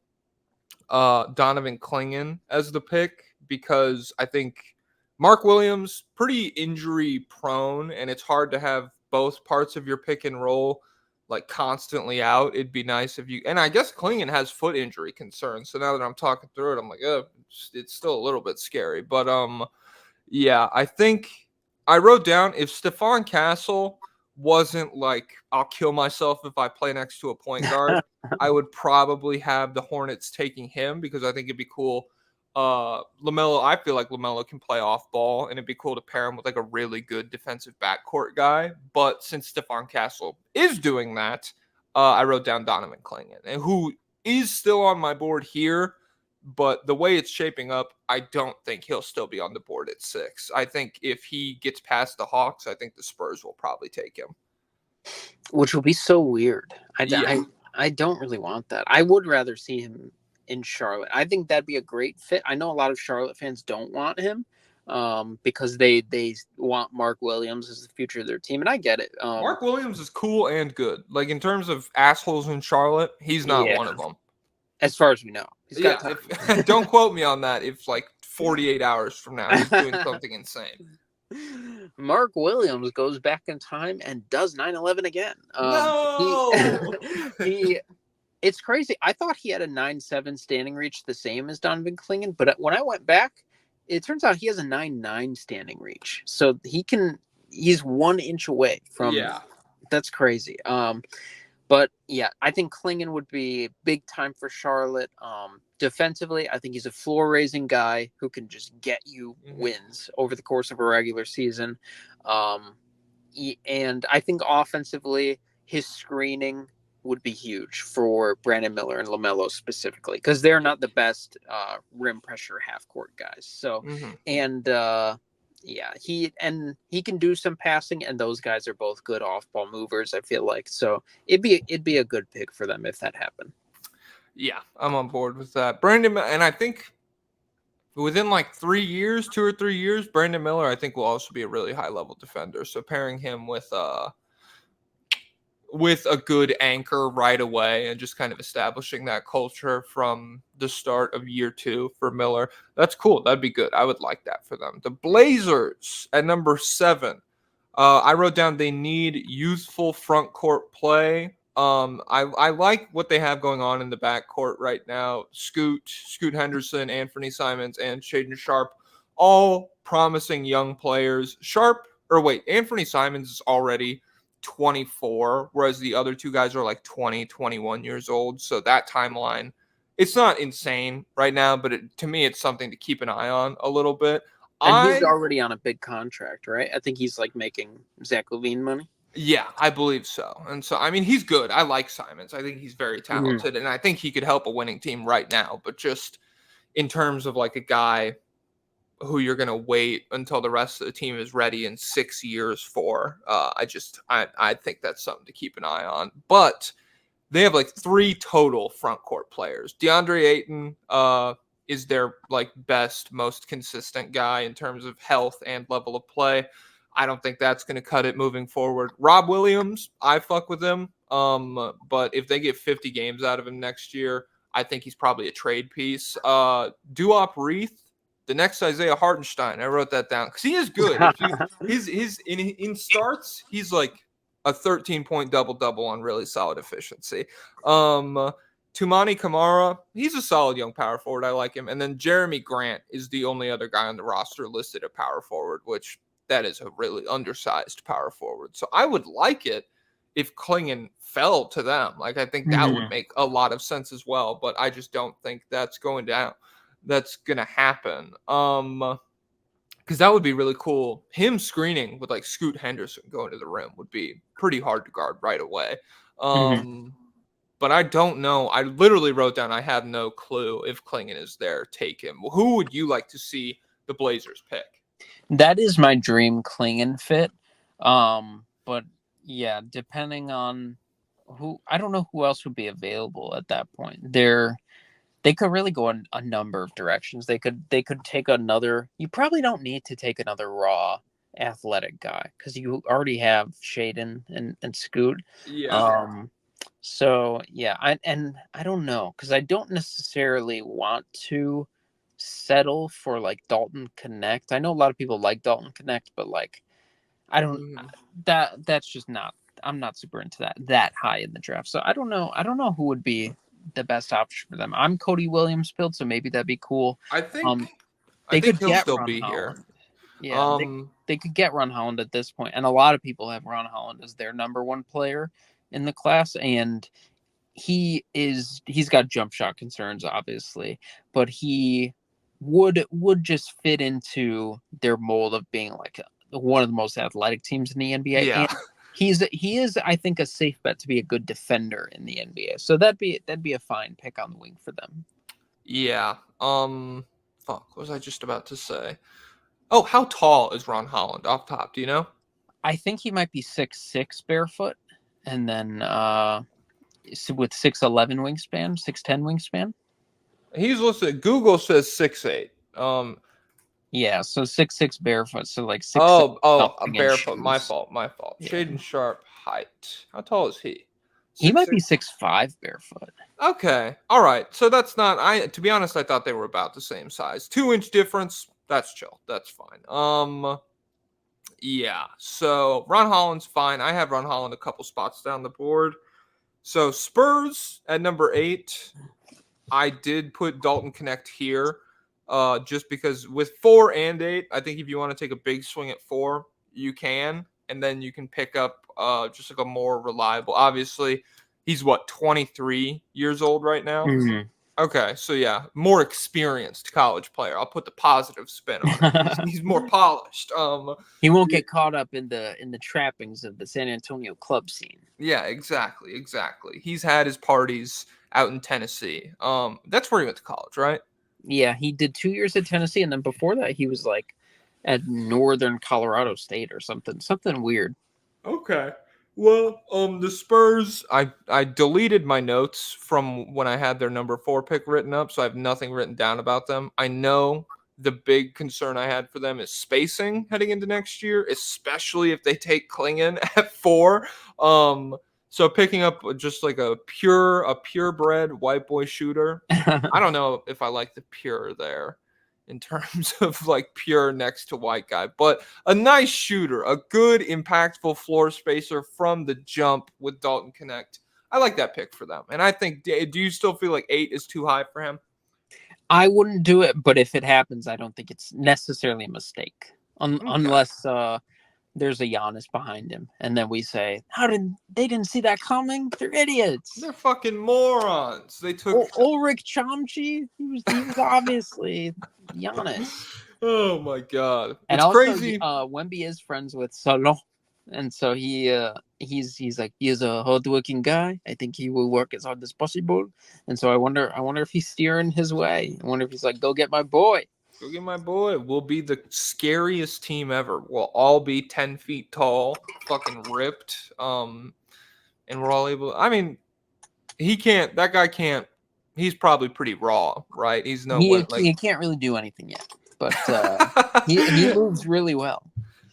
Donovan Clingan as the pick because I think Mark Williams pretty injury prone, and it's hard to have both parts of your pick and roll like constantly out. It'd be nice if you, and I guess Clingan has foot injury concerns. So now that I'm talking through it, I'm like, it's still a little bit scary. But yeah, I think I wrote down if Stephon Castle wasn't like, I'll kill myself if I play next to a point guard, I would probably have the Hornets taking him because I think it'd be cool. LaMelo, I feel like LaMelo can play off ball, and it'd be cool to pair him with like a really good defensive backcourt guy. But since Stephon Castle is doing that, I wrote down Donovan Clingan, and who is still on my board here. But the way it's shaping up, I don't think he'll still be on the board at 6. I think if he gets past the Hawks, I think the Spurs will probably take him. Which will be so weird. I don't really want that. I would rather see him in Charlotte. I think that'd be a great fit. I know a lot of Charlotte fans don't want him because they want Mark Williams as the future of their team, and I get it. Mark Williams is cool and good. Like, in terms of assholes in Charlotte, he's not one of them. As far as we know. Don't quote me on that if, like, 48 hours from now he's doing something insane. Mark Williams goes back in time and does 9/11 again. No! It's crazy. I thought he had a 9.7 standing reach, the same as Donovan Clingan, but when I went back, it turns out he has a 9.9 standing reach. So he's 1 inch away from. Yeah. That's crazy. But yeah, I think Clingan would be big time for Charlotte. Defensively, I think he's a floor-raising guy who can just get you wins over the course of a regular season. And I think offensively, his screening would be huge for Brandon Miller and LaMelo specifically because they're not the best rim pressure half-court guys. So, yeah, he can do some passing, and those guys are both good off-ball movers, I feel like. So it'd be a good pick for them if that happened. Yeah, I'm on board with that. Brandon, and I think within like 2 or 3 years, Brandon Miller, I think, will also be a really high-level defender. So pairing him with a good anchor right away and just kind of establishing that culture from the start of year 2 for Miller. That's cool. That'd be good. I would like that for them. The Blazers at number 7. I wrote down they need youthful front court play. I like what they have going on in the backcourt right now. Scoot Henderson, Anthony Simons, and Shaedon Sharpe, all promising young players. Anthony Simons is already 24, whereas the other 2 guys are like 20, 21 years old. So that timeline, it's not insane right now, but to me, it's something to keep an eye on a little bit. And he's already on a big contract, right? I think he's like making Zach LaVine money. Yeah, I believe so. And so, I mean, he's good. I like Simons. I think he's very talented, and I think he could help a winning team right now. But just in terms of like a guy who you're going to wait until the rest of the team is ready in 6 years for, I think that's something to keep an eye on. But they have like 3 total front court players. DeAndre Ayton is their like best, most consistent guy in terms of health and level of play. I don't think that's going to cut it moving forward. Rob Williams, I fuck with him. But if they get 50 games out of him next year, I think he's probably a trade piece. Duop Reith, the next Isaiah Hartenstein. I wrote that down because he is good. In starts, he's like a 13-point double-double on really solid efficiency. Tumani Kamara, he's a solid young power forward. I like him. And then Jeremy Grant is the only other guy on the roster listed at power forward, which that is a really undersized power forward. So I would like it if Clingan fell to them. Like, I think that would make a lot of sense as well, but I just don't think that's going down. that's gonna happen. Because that would be really cool. Him screening with like Scoot Henderson going to the rim would be pretty hard to guard right away. But I don't know. I literally wrote down I have no clue if Klingon is there. Take him. Who would you like to see the Blazers pick? That is my dream Klingon fit. But yeah, depending on who, I don't know who else would be available at that point. They could really go in a number of directions. They could take another. You probably don't need to take another raw athletic guy because you already have Shaden and Scoot. Yeah. So yeah, I don't know because I don't necessarily want to settle for like Dalton Connect. I know a lot of people like Dalton Connect, but like I don't that's just not. I'm not super into that high in the draft. So I don't know who would be the best option for them. I'm Cody Williams build, so maybe that'd be cool. I think They could he'll get still Ron be Holland. here. Yeah, they could get Ron Holland at this point, and a lot of people have Ron Holland as their number one player in the class, and he's got jump shot concerns, obviously, but he would just fit into their mold of being like one of the most athletic teams in the NBA. Yeah. And he is, I think, a safe bet to be a good defender in the NBA. So that'd be a fine pick on the wing for them. Yeah. Fuck. What was I just about to say? Oh, how tall is Ron Holland off top? Do you know? I think he might be 6'6" barefoot, and then with 6'11" wingspan, 6'10" wingspan. He's listed. Google says 6'8". Yeah, so 6'6" barefoot, so like 6'6" barefoot. My shoes. fault. Yeah. Shaden Sharp height. How tall is he? He might be 6'5" barefoot. Okay. All right. So that's not. To be honest, I thought they were about the same size. 2-inch difference. That's chill. That's fine. Yeah. So Ron Holland's fine. I have Ron Holland a couple spots down the board. So Spurs at number 8. I did put Dalton Connect here. Just because with 4 and 8, I think if you want to take a big swing at 4, you can, and then you can pick up just like a more reliable. Obviously, he's 23 years old right now. Mm-hmm. Okay, so yeah, more experienced college player. I'll put the positive spin on it. He's more polished. He won't get caught up in the trappings of the San Antonio club scene. Yeah, exactly. He's had his parties out in Tennessee. That's where he went to college, right? Yeah, he did 2 years at Tennessee, and then before that, he was like at Northern Colorado State or something weird. Okay. Well, the Spurs, I deleted my notes from when I had their number 4 pick written up, so I have nothing written down about them. I know the big concern I had for them is spacing heading into next year, especially if they take Klingon at 4. So picking up just like a purebred white boy shooter. I don't know if I like the pure there in terms of like pure next to white guy, but a nice shooter, a good impactful floor spacer from the jump with Dalton Connect. I like that pick for them. And I think, do you still feel like 8 is too high for him? I wouldn't do it, but if it happens, I don't think it's necessarily a mistake. Unless there's a Giannis behind him, and then we say, they didn't see that coming? They're idiots. They're fucking morons. They took Ulrich Chomchi. He was obviously Giannis. Oh my god! And it's also, crazy. Wemby is friends with Salon, and so he's like, he is a hardworking guy. I think he will work as hard as possible. And so I wonder if he's steering his way. I wonder if he's like, go get my boy. Go get my boy. We'll be the scariest team ever. We'll all be 10 feet tall, fucking ripped. And we're all able. I mean, that guy can't. He's probably pretty raw, right? He's he can't really do anything yet, but he moves really well.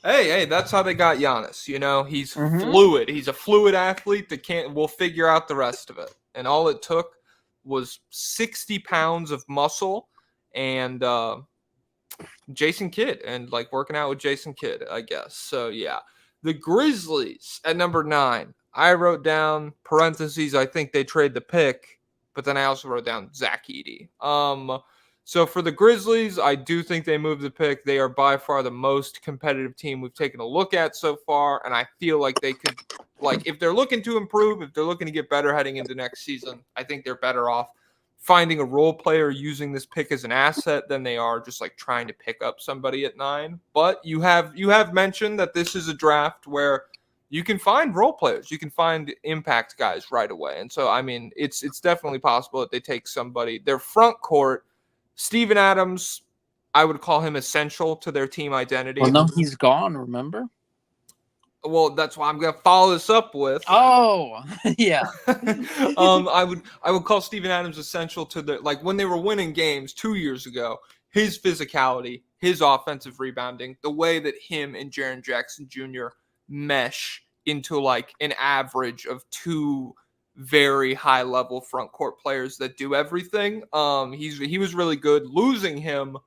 Hey, that's how they got Giannis. You know, he's fluid. He's a fluid athlete that we'll figure out the rest of it. And all it took was 60 pounds of muscle and Jason Kidd and like working out with Jason Kidd, I guess. So yeah, the Grizzlies at number 9. I wrote down parentheses. I think they trade the pick, but then I also wrote down Zach Edey. So for the Grizzlies, I do think they moved the pick. They are by far the most competitive team we've taken a look at so far, and I feel like they could, like, if they're looking to improve, if they're looking to get better heading into next season, I think they're better off finding a role player using this pick as an asset than they are just like trying to pick up somebody at 9. But you have mentioned that this is a draft where you can find role players, you can find impact guys right away. And so I mean, it's definitely possible that they take somebody. Their front court, Steven Adams, I would call him essential to their team identity. Well, no, he's gone, remember? Well, that's why I'm gonna follow this up with. Oh, yeah. I would call Steven Adams essential to the, like, when they were winning games 2 years ago. His physicality, his offensive rebounding, the way that him and Jaren Jackson Jr. mesh into like an average of 2 very high level front court players that do everything. He was really good. Losing him,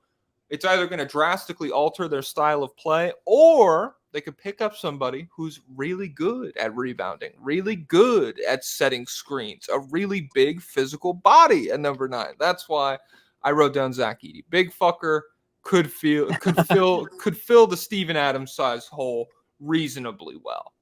it's either going to drastically alter their style of play, or they could pick up somebody who's really good at rebounding, really good at setting screens, a really big physical body at number 9. That's why I wrote down Zach Edey. Big fucker, could fill the Steven Adams size hole reasonably well.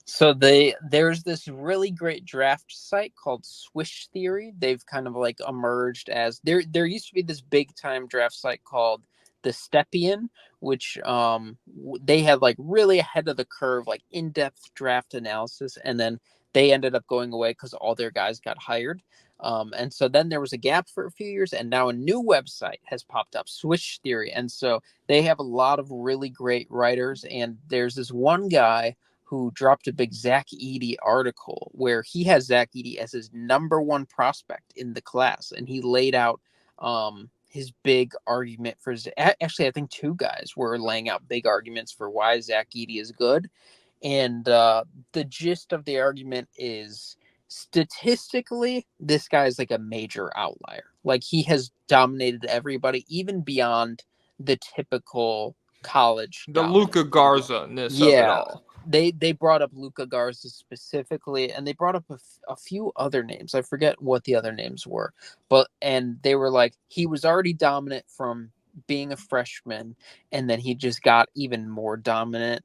So there's this really great draft site called Swish Theory. They've kind of like emerged as there used to be this big time draft site called the Stepien, which they had like really ahead of the curve, like in-depth draft analysis, and then they ended up going away because all their guys got hired. And so then there was a gap for a few years, and now a new website has popped up, Swish Theory. And so they have a lot of really great writers, and there's this one guy who dropped a big Zach Edey article where he has Zach Edey as his number 1 prospect in the class. And he laid out his big argument for, actually, I think 2 guys were laying out big arguments for why Zach Edey is good. And the gist of the argument is, statistically, this guy is like a major outlier. Like, he has dominated everybody, even beyond the typical college. The Luka Garza-ness of it all. They brought up Luka Garza specifically, and they brought up a few other names. I forget what the other names were, and they were like, he was already dominant from being a freshman, and then he just got even more dominant.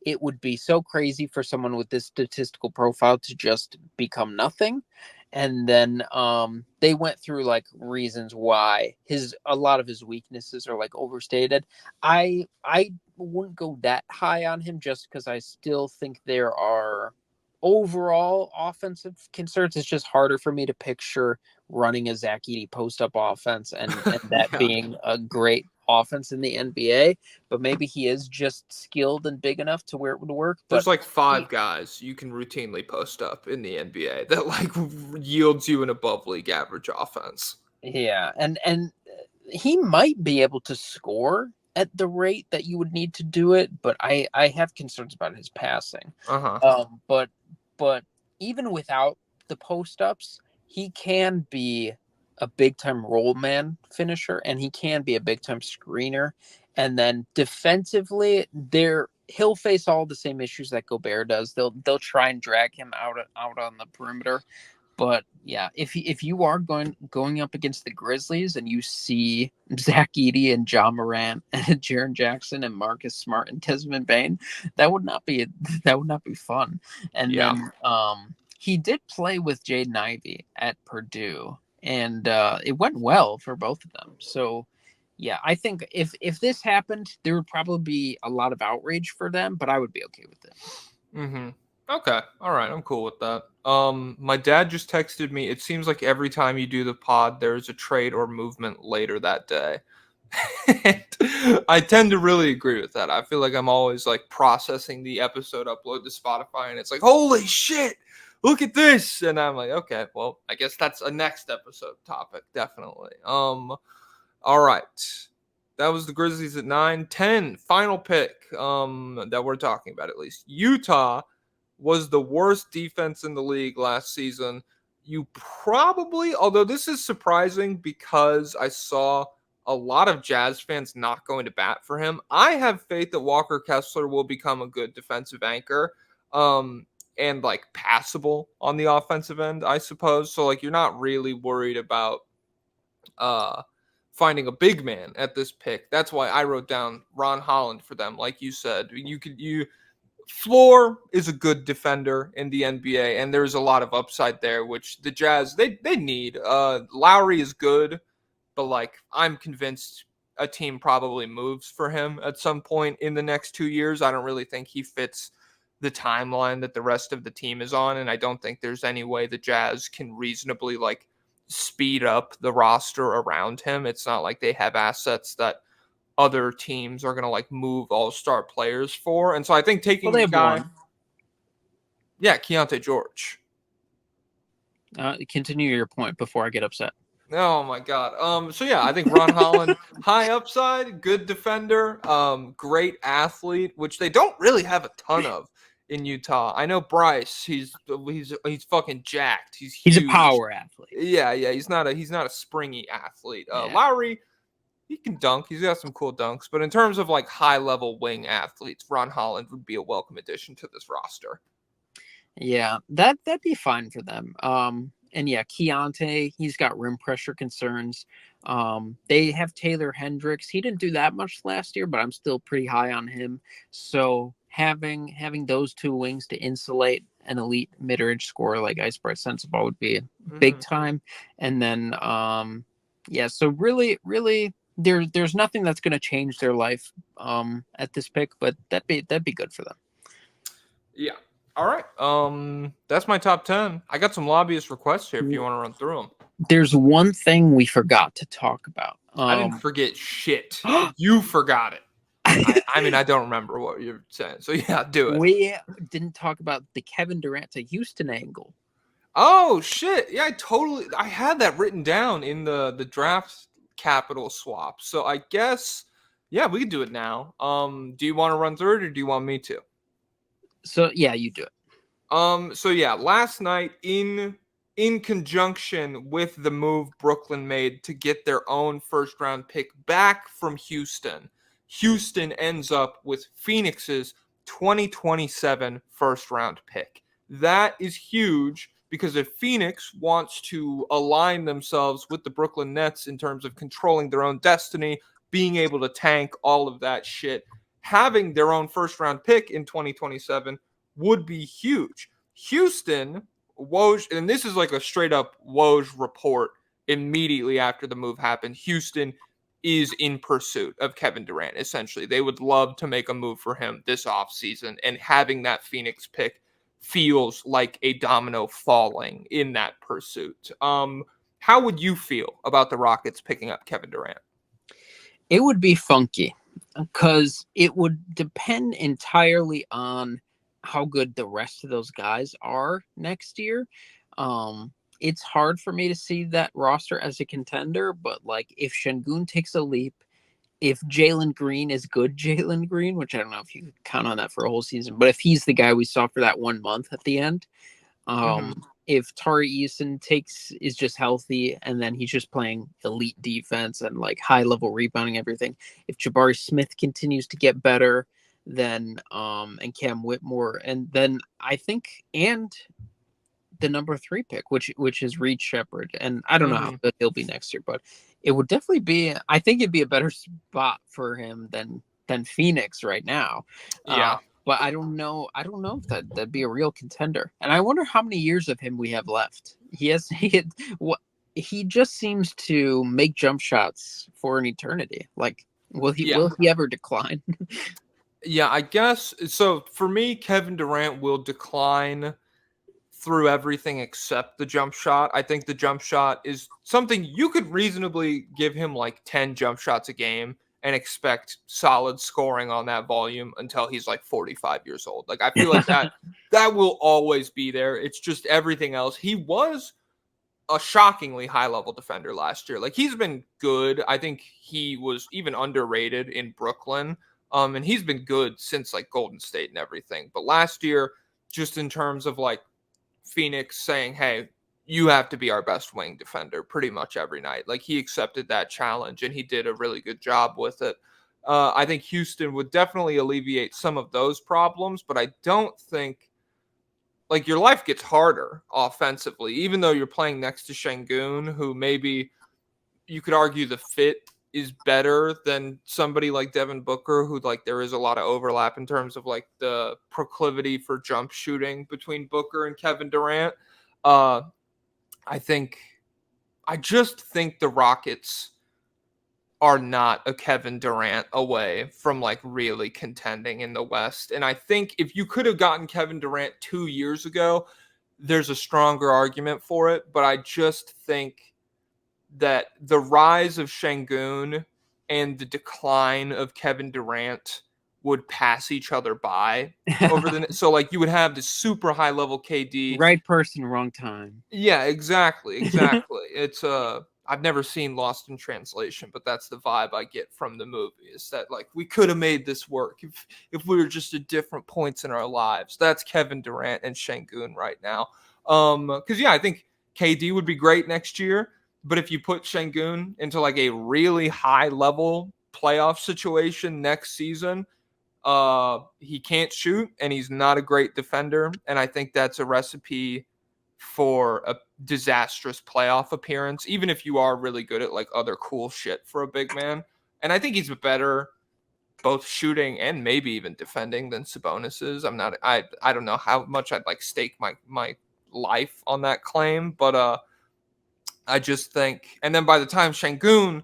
It would be so crazy for someone with this statistical profile to just become nothing. And then they went through like reasons why a lot of his weaknesses are like overstated. I wouldn't go that high on him just because I still think there are overall offensive concerns. It's just harder for me to picture running a Zach Edey post-up offense and that Yeah. being a great offense in the NBA. But maybe he is just skilled and big enough to where it would work. There's like 5 guys you can routinely post up in the NBA that like yields you an above league average offense. Yeah, and he might be able to score at the rate that you would need to do it, but I have concerns about his passing. But even without the post ups, he can be a big time roll man finisher, and he can be a big time screener. And then defensively, he'll face all the same issues that Gobert does. They'll try and drag him out on the perimeter. But yeah, if you are going up against the Grizzlies and you see Zach Edey and John Morant and Jaren Jackson and Marcus Smart and Desmond Bane, that would not be fun. And then he did play with Jaden Ivey at Purdue, and it went well for both of them. So yeah, I think if this happened, there would probably be a lot of outrage for them, but I would be okay with it. Mm-hmm. Okay. All right. I'm cool with that. My dad just texted me. It seems like every time you do the pod, there's a trade or movement later that day. I tend to really agree with that. I feel like I'm always like processing the episode upload to Spotify, and it's like, holy shit, look at this. And I'm like, okay, well, I guess that's a next episode topic. Definitely. All right. That was the Grizzlies at 9. 10, final pick that we're talking about at least. Utah was the worst defense in the league last season. You probably, although this is surprising because I saw a lot of Jazz fans not going to bat for him. I have faith that Walker Kessler will become a good defensive anchor and like passable on the offensive end, I suppose. So like you're not really worried about finding a big man at this pick. That's why I wrote down Ron Holland for them. Like you said, floor is a good defender in the NBA, and there's a lot of upside there, which the Jazz they need. Lowry is good, but like I'm convinced a team probably moves for him at some point in the next 2 years. I don't really think he fits the timeline that the rest of the team is on, and I don't think there's any way the Jazz can reasonably like speed up the roster around him. It's not like they have assets that other teams are going to like move all-star players for. And so I think taking they a have guy, one. Yeah, Keontae George. Continue your point before I get upset. Oh my God. So yeah, I think Ron Holland, high upside, good defender, great athlete, which they don't really have a ton of in Utah. I know Bryce, he's fucking jacked. He's huge. He's a power athlete. Yeah, he's not a springy athlete. Yeah. Lowry, he can dunk. He's got some cool dunks. But in terms of like high level wing athletes, Ron Holland would be a welcome addition to this roster. Yeah, that'd be fine for them. And yeah, Keontae, he's got rim pressure concerns. They have Taylor Hendricks. He didn't do that much last year, but I'm still pretty high on him. So having those two wings to insulate an elite mid-range scorer like Ice Bright Sensabaugh would be big time. And then yeah, so really there's nothing that's going to change their life at this pick, but that'd be good for them. Yeah. All right. That's my top 10. I got some lobbyist requests here if you want to run through them. There's one thing we forgot to talk about. I didn't forget shit. You forgot it. I mean, I don't remember what you're saying. So yeah, do it. We didn't talk about the Kevin Durant to Houston angle. Oh shit. Yeah, I had that written down in the draft capital swap. So I guess yeah, we can do it now. Do you want to run through it or do you want me to? So yeah, you do it. So yeah, last night in conjunction with the move Brooklyn made to get their own first round pick back from Houston, Houston ends up with Phoenix's 2027 first round pick. That is huge because if Phoenix wants to align themselves with the Brooklyn Nets in terms of controlling their own destiny, being able to tank all of that shit, having their own first round pick in 2027 would be huge. Houston, Woj, and this is like a straight up Woj report immediately after the move happened. Houston is in pursuit of Kevin Durant, essentially. They would love to make a move for him this offseason, and having that Phoenix pick feels like a domino falling in that pursuit. How would you feel about the Rockets picking up Kevin Durant? It would be funky because it would depend entirely on how good the rest of those guys are next year. It's hard for me to see that roster as a contender, but like if Şengün takes a leap, if Jalen Green is good Jalen Green, which I don't know if you could count on that for a whole season, but if he's the guy we saw for that 1 month at the end, if Tari Eason is just healthy and then he's just playing elite defense and like high level rebounding, everything, if Jabari Smith continues to get better, then and Cam Whitmore, and then I think and the number 3 pick, which is Reed Shepherd, and I don't know how good he'll be next year, but it would definitely be. I think it'd be a better spot for him than Phoenix right now. Yeah. But I don't know if that'd be a real contender. And I wonder how many years of him we have left. He just seems to make jump shots for an eternity. Like, will he ever decline? Yeah, I guess so. For me, Kevin Durant will decline through everything except the jump shot. I think the jump shot is something you could reasonably give him like 10 jump shots a game and expect solid scoring on that volume until he's like 45 years old. Like I feel like that will always be there. It's just everything else. He was a shockingly high level defender last year. Like he's been good. I think he was even underrated in Brooklyn. And he's been good since like Golden State and everything. But last year, just in terms of like Phoenix saying, hey, you have to be our best wing defender pretty much every night. Like he accepted that challenge and he did a really good job with it. I think Houston would definitely alleviate some of those problems, but I don't think like your life gets harder offensively, even though you're playing next to Şengün, who maybe you could argue the fit is better than somebody like Devin Booker, who like there is a lot of overlap in terms of like the proclivity for jump shooting between Booker and Kevin Durant. I just think the Rockets are not a Kevin Durant away from like really contending in the West. And I think if you could have gotten Kevin Durant 2 years ago, there's a stronger argument for it. But I just think that the rise of Şengün and the decline of Kevin Durant would pass each other by over the so like you would have this super high level KD. Right person, wrong time. Yeah, exactly. It's I've never seen Lost in Translation, but that's the vibe I get from the movie is that like we could have made this work if we were just at different points in our lives. That's Kevin Durant and Şengün right now. Cuz yeah, I think KD would be great next year, but if you put Şengün into like a really high level playoff situation next season, he can't shoot and he's not a great defender, and I think that's a recipe for a disastrous playoff appearance, even if you are really good at like other cool shit for a big man. And I think he's better both shooting and maybe even defending than Sabonis is. I don't know how much I'd like stake my life on that claim, but I just think, and then by the time Şengün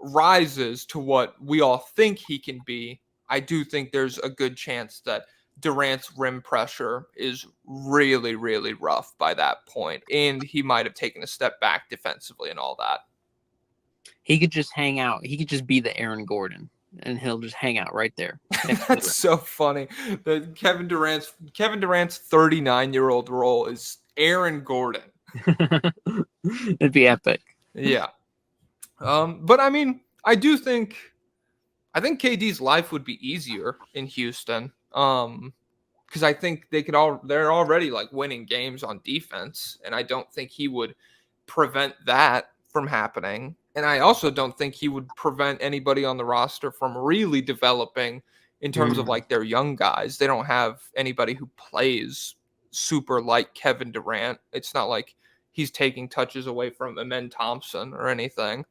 rises to what we all think he can be, I do think there's a good chance that Durant's rim pressure is really, really rough by that point, and he might have taken a step back defensively and all that. He could just hang out. He could just be the Aaron Gordon, and he'll just hang out right there. That's so funny. That Kevin Durant's 39-year-old role is Aaron Gordon. It'd be epic. Yeah. But I mean, I think KD's life would be easier in Houston. Because I think they're already like winning games on defense, and I don't think he would prevent that from happening. And I also don't think he would prevent anybody on the roster from really developing in terms of like their young guys. They don't have anybody who plays super like Kevin Durant. It's not like he's taking touches away from Amen Thompson or anything.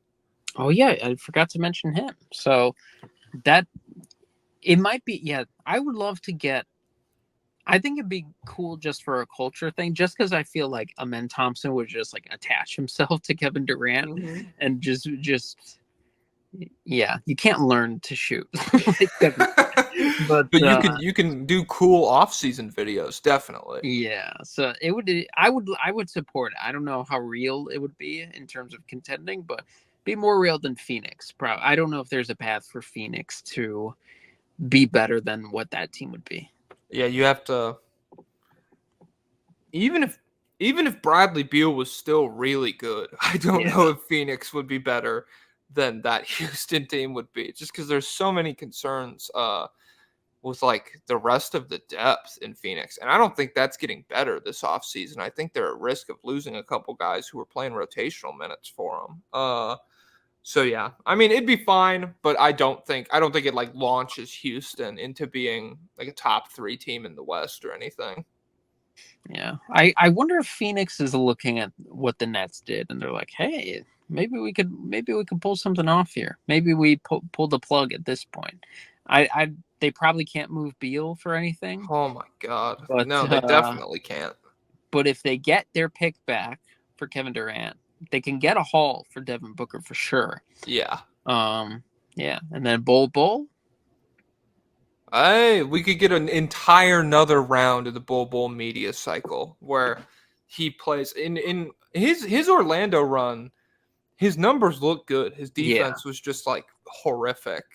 Oh yeah, I forgot to mention him. So that it might be, yeah, I would love to get, I think it'd be cool just for a culture thing, just because I feel like Amen Thompson would just like attach himself to Kevin Durant and just yeah, you can't learn to shoot. but you can do cool off-season videos, definitely. Yeah, so I would support it. I don't know how real it would be in terms of contending, but be more real than Phoenix. I don't know if there's a path for Phoenix to be better than what that team would be. Yeah, you have to. Even if Bradley Beal was still really good, I don't know if Phoenix would be better than that Houston team would be, just because there's so many concerns with like the rest of the depth in Phoenix, and I don't think that's getting better this offseason. I think they're at risk of losing a couple guys who are playing rotational minutes for them. So yeah, I mean it'd be fine, but I don't think it like launches Houston into being like a top 3 team in the West or anything. Yeah, I wonder if Phoenix is looking at what the Nets did and they're like, hey, maybe we could pull something off here. Maybe we pull the plug at this point. They probably can't move Beal for anything. Oh my God, but, no, they definitely can't. But if they get their pick back for Kevin Durant, they can get a haul for Devin Booker for sure. Yeah. Yeah, and then Bull. Hey, we could get an entire another round of the Bull media cycle where he plays in his Orlando run. His numbers look good. His defense was just like horrific.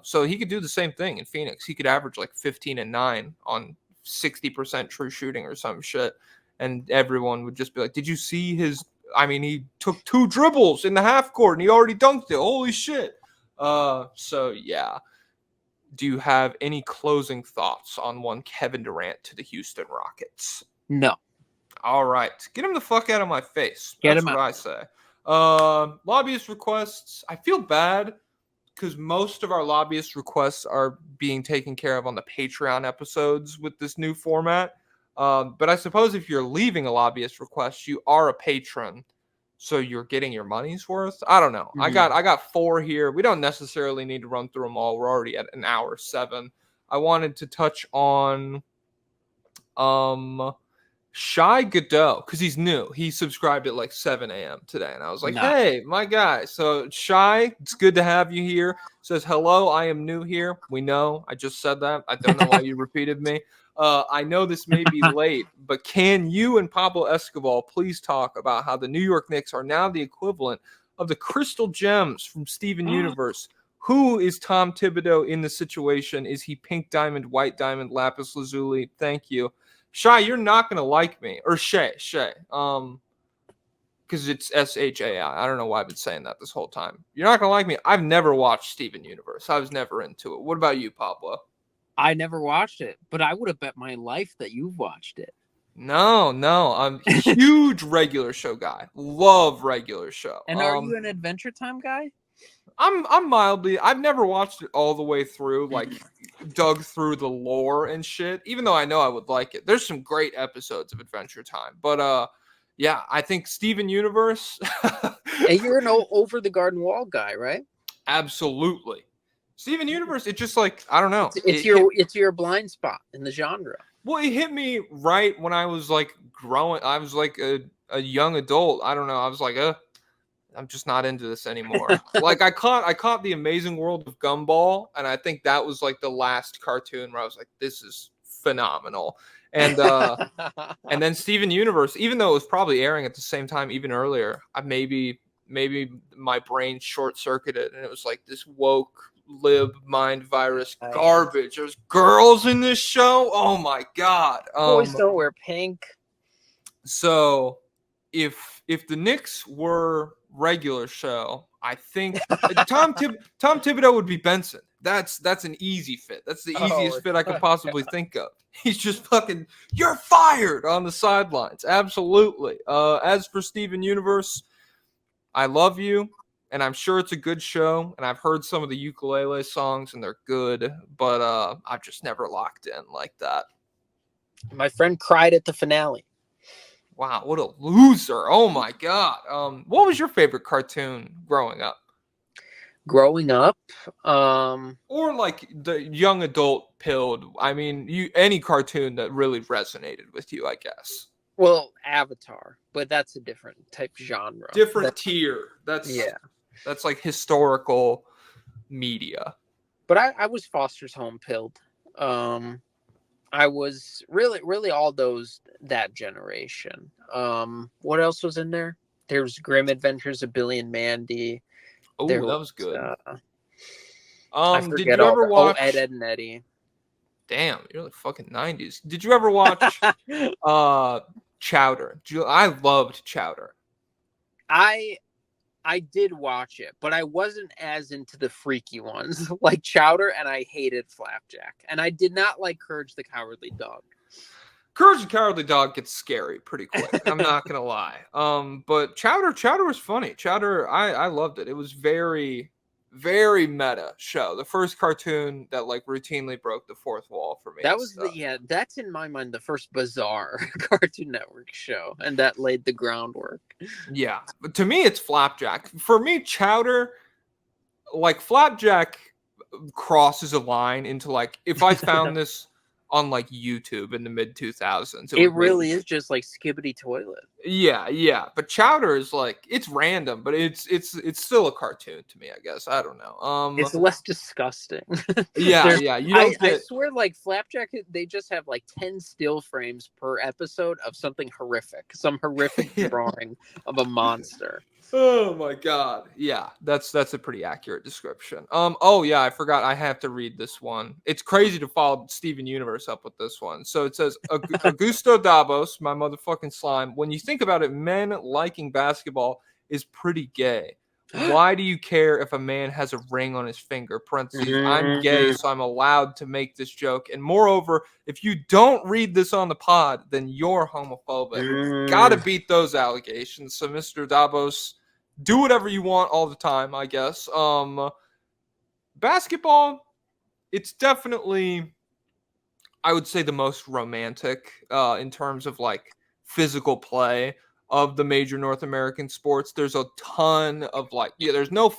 So he could do the same thing in Phoenix. He could average like 15 and 9 on 60% true shooting or some shit, and everyone would just be like, "Did you see his?" I mean, he took 2 dribbles in the half court and he already dunked it. Holy shit. So yeah. Do you have any closing thoughts on one Kevin Durant to the Houston Rockets? No. All right. Get him the fuck out of my face. That's what I say. Lobbyist requests. I feel bad because most of our lobbyist requests are being taken care of on the Patreon episodes with this new format. But I suppose if you're leaving a lobbyist request, you are a patron. so you're getting your money's worth. I don't know. I got 4 here. We don't necessarily need to run through them all. We're already at an hour 7. I wanted to touch on Shy Godot, because he's new. He subscribed at like 7 a.m. today, and I was like, hey, my guy. So Shy, it's good to have you here. Says, hello, I am new here. We know. I just said that. I don't know why you repeated me. I know this may be late, but can you and Pablo Escobar please talk about how the New York Knicks are now the equivalent of the Crystal Gems from Steven Universe? Who is Tom Thibodeau in the situation? Is he pink diamond, white diamond, lapis lazuli? Thank you. Shy, you're not going to like me. Or Shay. Because it's Shai. I don't know why I've been saying that this whole time. You're not going to like me. I've never watched Steven Universe. I was never into it. What about you, Pablo? I never watched it, but I would have bet my life that you've watched it. No. I'm a huge regular show guy. Love regular show. And are you an Adventure Time guy? I'm mildly. I've never watched it all the way through, like dug through the lore and shit. Even though I know I would like it. There's some great episodes of Adventure Time, but yeah, I think Steven Universe. And you're an over the garden wall guy, right? Absolutely, Steven Universe. It's just like I don't know. It's your blind spot in the genre. Well, it hit me right when I was like growing. I was like a young adult. I don't know. I was like, I'm just not into this anymore. Like I caught the Amazing World of Gumball, and I think that was like the last cartoon where I was like, this is phenomenal. And and then Steven Universe, even though it was probably airing at the same time, even earlier, maybe my brain short circuited, and it was like this woke lib mind virus garbage. There's girls in this show. Oh my god. Boys don't wear pink. So if the Knicks were regular show, I think Tom Thibodeau would be Benson. That's an easy fit. That's the easiest fit I could possibly think of. He's just fucking, you're fired on the sidelines. Absolutely. As for Steven Universe, I love you, and I'm sure it's a good show, and I've heard some of the ukulele songs, and they're good, but I've just never locked in like that. My friend cried at the finale. Wow, what a loser. Oh my god. What was your favorite cartoon growing up? Or like the young adult pilled. I mean, any cartoon that really resonated with you, I guess. Well, Avatar, but that's a different type genre. Different tier. That's like historical media. But I was Foster's Home pilled. I was really all that generation. What else was in there? There was Grim Adventures of Billy and Mandy. Oh, that was good. Did you ever watch Ed, Ed and Eddie? Damn, you're like fucking 90s. Did you ever watch Chowder? I loved Chowder. I did watch it, but I wasn't as into the freaky ones like Chowder, and I hated Flapjack. And I did not like Courage the Cowardly Dog. Courage the Cowardly Dog gets scary pretty quick. I'm not gonna lie. But Chowder was funny. Chowder, I loved it. It was very, very meta show. The first cartoon that like routinely broke the fourth wall for me. That was that's in my mind the first bizarre Cartoon Network show, and that laid the groundwork. Yeah, but to me it's Flapjack. For me, Chowder, like Flapjack, crosses a line into like if I found this on like YouTube in the mid 2000s. It really is just like Skibbity Toilet. Yeah. But Chowder is like, it's random, but it's still a cartoon to me, I guess. I don't know. It's less disgusting. Yeah. I swear, like Flapjack, they just have like 10 still frames per episode of something horrific, some horrific drawing of a monster. Oh my god. Yeah, that's a pretty accurate description. Oh yeah, I forgot I have to read this one. It's crazy to follow Steven Universe up with this one. So it says Augusto Dabos, my motherfucking slime. When you think about it, men liking basketball is pretty gay. Why do you care if a man has a ring on his finger? Parentheses, I'm gay, so I'm allowed to make this joke. And moreover, if you don't read this on the pod, then you're homophobic. Gotta beat those allegations. So Mr. Dabos, do whatever you want all the time, I guess. Basketball, it's definitely, I would say, the most romantic in terms of like physical play. of the major North American sports. There's a ton of there's no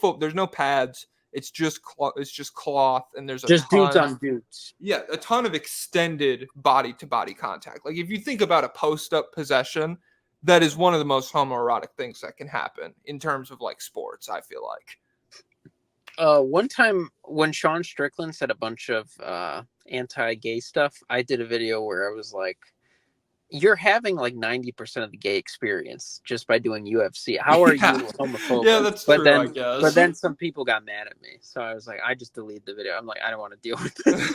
pads. It's just cloth, and there's just dudes on dudes. Yeah, a ton of extended body to body contact. Like if you think about a post up possession, that is one of the most homoerotic things that can happen in terms of like sports. I feel like. One time when Sean Strickland said a bunch of anti-gay stuff, I did a video where I was like, you're having like 90% of the gay experience just by doing UFC. How are you homophobic? Yeah, that's true, I guess. But then some people got mad at me. So I was like, I just deleted the video. I'm like, I don't want to deal with this.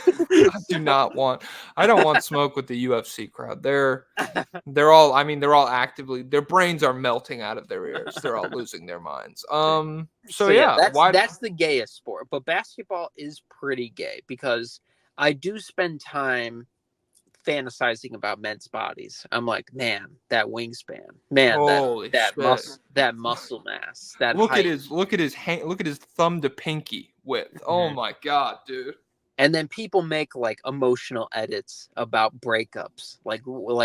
I don't want smoke with the UFC crowd. They're all actively, their brains are melting out of their ears. They're all losing their minds. So yeah, that's the gayest sport. But basketball is pretty gay because I do spend time fantasizing about men's bodies. I'm like, man, that wingspan, man, that muscle mass, that look height. Look at his thumb to pinky width. Mm-hmm. Oh my god, dude. And then people make like emotional edits about breakups, like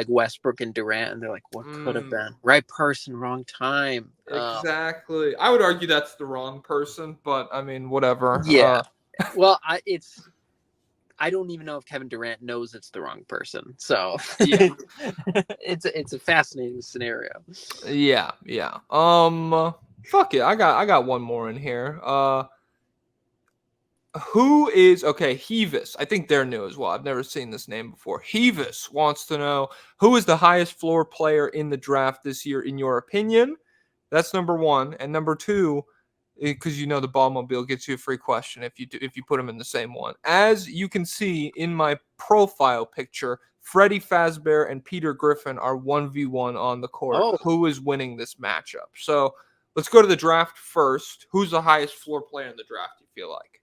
Westbrook and Durant, and they're like, what could have been? Right person, wrong time. Exactly. I would argue that's the wrong person, but I mean, whatever. Yeah. Well, I don't even know if Kevin Durant knows it's the wrong person. So yeah, it's a fascinating scenario. Yeah. Fuck it. I got one more in here. Who is Hevis? I think they're new as well. I've never seen this name before. Hevis wants to know who is the highest floor player in the draft this year, in your opinion. That's number one, and number two, because the Ballmobile gets you a free question if you put them in the same one. As you can see in my profile picture, Freddie Fazbear and Peter Griffin are 1v1 on the court. Oh. Who is winning this matchup? So let's go to the draft first. Who's the highest floor player in the draft, you feel like?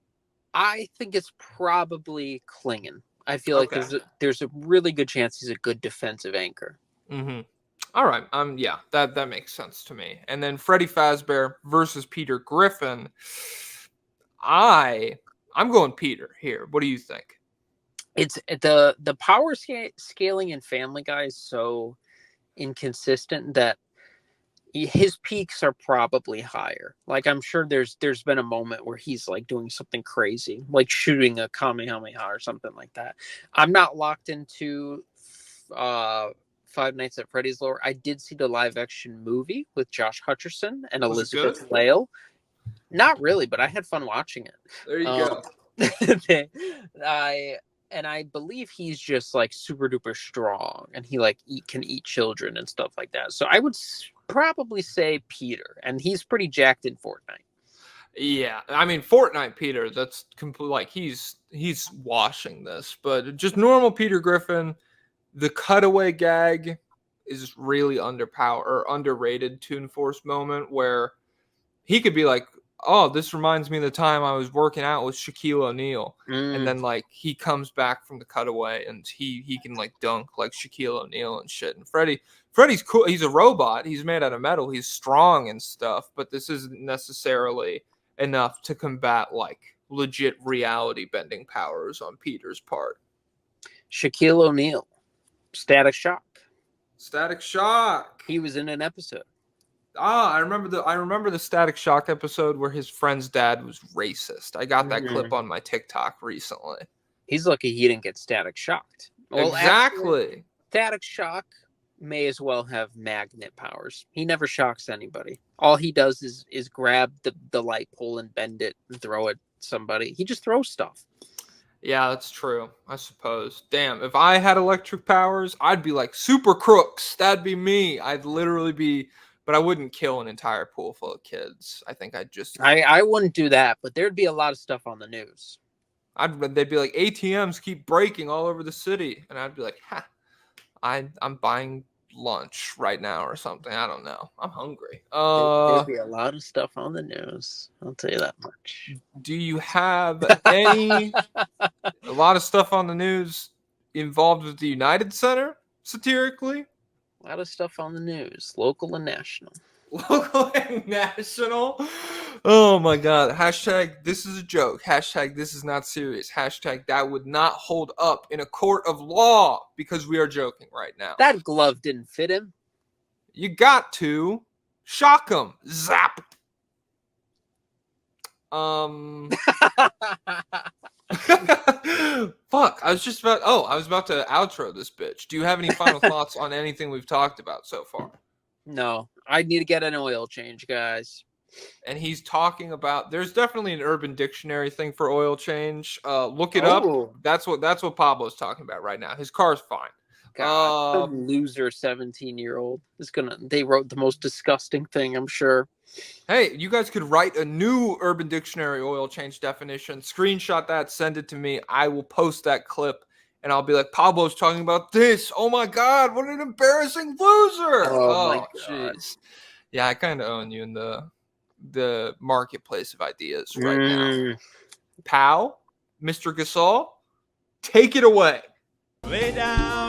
I think it's probably Klingon. I feel like there's a really good chance he's a good defensive anchor. Mm-hmm. All right. Yeah, that makes sense to me. And then Freddie Fazbear versus Peter Griffin. I'm going Peter here. What do you think? It's the power scaling in Family Guy is so inconsistent that his peaks are probably higher. Like I'm sure there's been a moment where he's like doing something crazy, like shooting a Kamehameha or something like that. I'm not locked into Five Nights at Freddy's lore. I did see the live action movie with Josh Hutcherson and Elizabeth Lail. Not really, but I had fun watching it. There you go. I believe he's just like super duper strong, and he like can eat children and stuff like that. So I would probably say Peter, and he's pretty jacked in Fortnite. Yeah, I mean Fortnite Peter. That's complete. Like he's washing this, but just normal Peter Griffin. The cutaway gag is really underrated Toon Force moment where he could be like, oh, this reminds me of the time I was working out with Shaquille O'Neal. And then like he comes back from the cutaway and he can like dunk like Shaquille O'Neal and shit. And Freddy's cool. He's a robot. He's made out of metal. He's strong and stuff, but this isn't necessarily enough to combat like legit reality bending powers on Peter's part. Shaquille O'Neal. Static Shock. He was in an episode. I remember the Static Shock episode where his friend's dad was racist. I got that clip on my TikTok recently. He's lucky he didn't get static shocked. Well, exactly. Actually, Static Shock may as well have magnet powers. He never shocks anybody. All he does is grab the light pole and bend it and throw it at somebody. He just throws stuff. Yeah, that's true, I suppose. Damn, if I had electric powers, I'd be like Super Crooks. That'd be me. I'd literally be, but I wouldn't kill an entire pool full of kids. I think I'd just... I wouldn't do that, but there'd be a lot of stuff on the news. They'd be like, ATMs keep breaking all over the city. And I'd be like, I'm buying lunch right now or something. I don't know. I'm hungry. There'd be a lot of stuff on the news. I'll tell you that much. Do you have a lot of stuff on the news involved with the United Center, satirically? A lot of stuff on the news, local and national. Local and national? Oh my God. Hashtag this is a joke. Hashtag this is not serious. Hashtag that would not hold up in a court of law because we are joking right now. That glove didn't fit him. You got to shock them. Zap. Fuck. I was about to outro this bitch. Do you have any final thoughts on anything we've talked about so far? No, I need to get an oil change, guys. And he's talking about, there's definitely an Urban Dictionary thing for oil change. Look it up. That's what Pablo's talking about right now. His car's fine. God, some loser 17-year-old is gonna. They wrote the most disgusting thing, I'm sure. Hey, you guys could write a new Urban Dictionary oil change definition, screenshot that, send it to me. I will post that clip, and I'll be like, Pablo's talking about this. Oh my God, what an embarrassing loser! Oh my God. Jeez. Yeah, I kind of own you in the marketplace of ideas right now. Pal, Mr. Gasol, take it away. Lay down.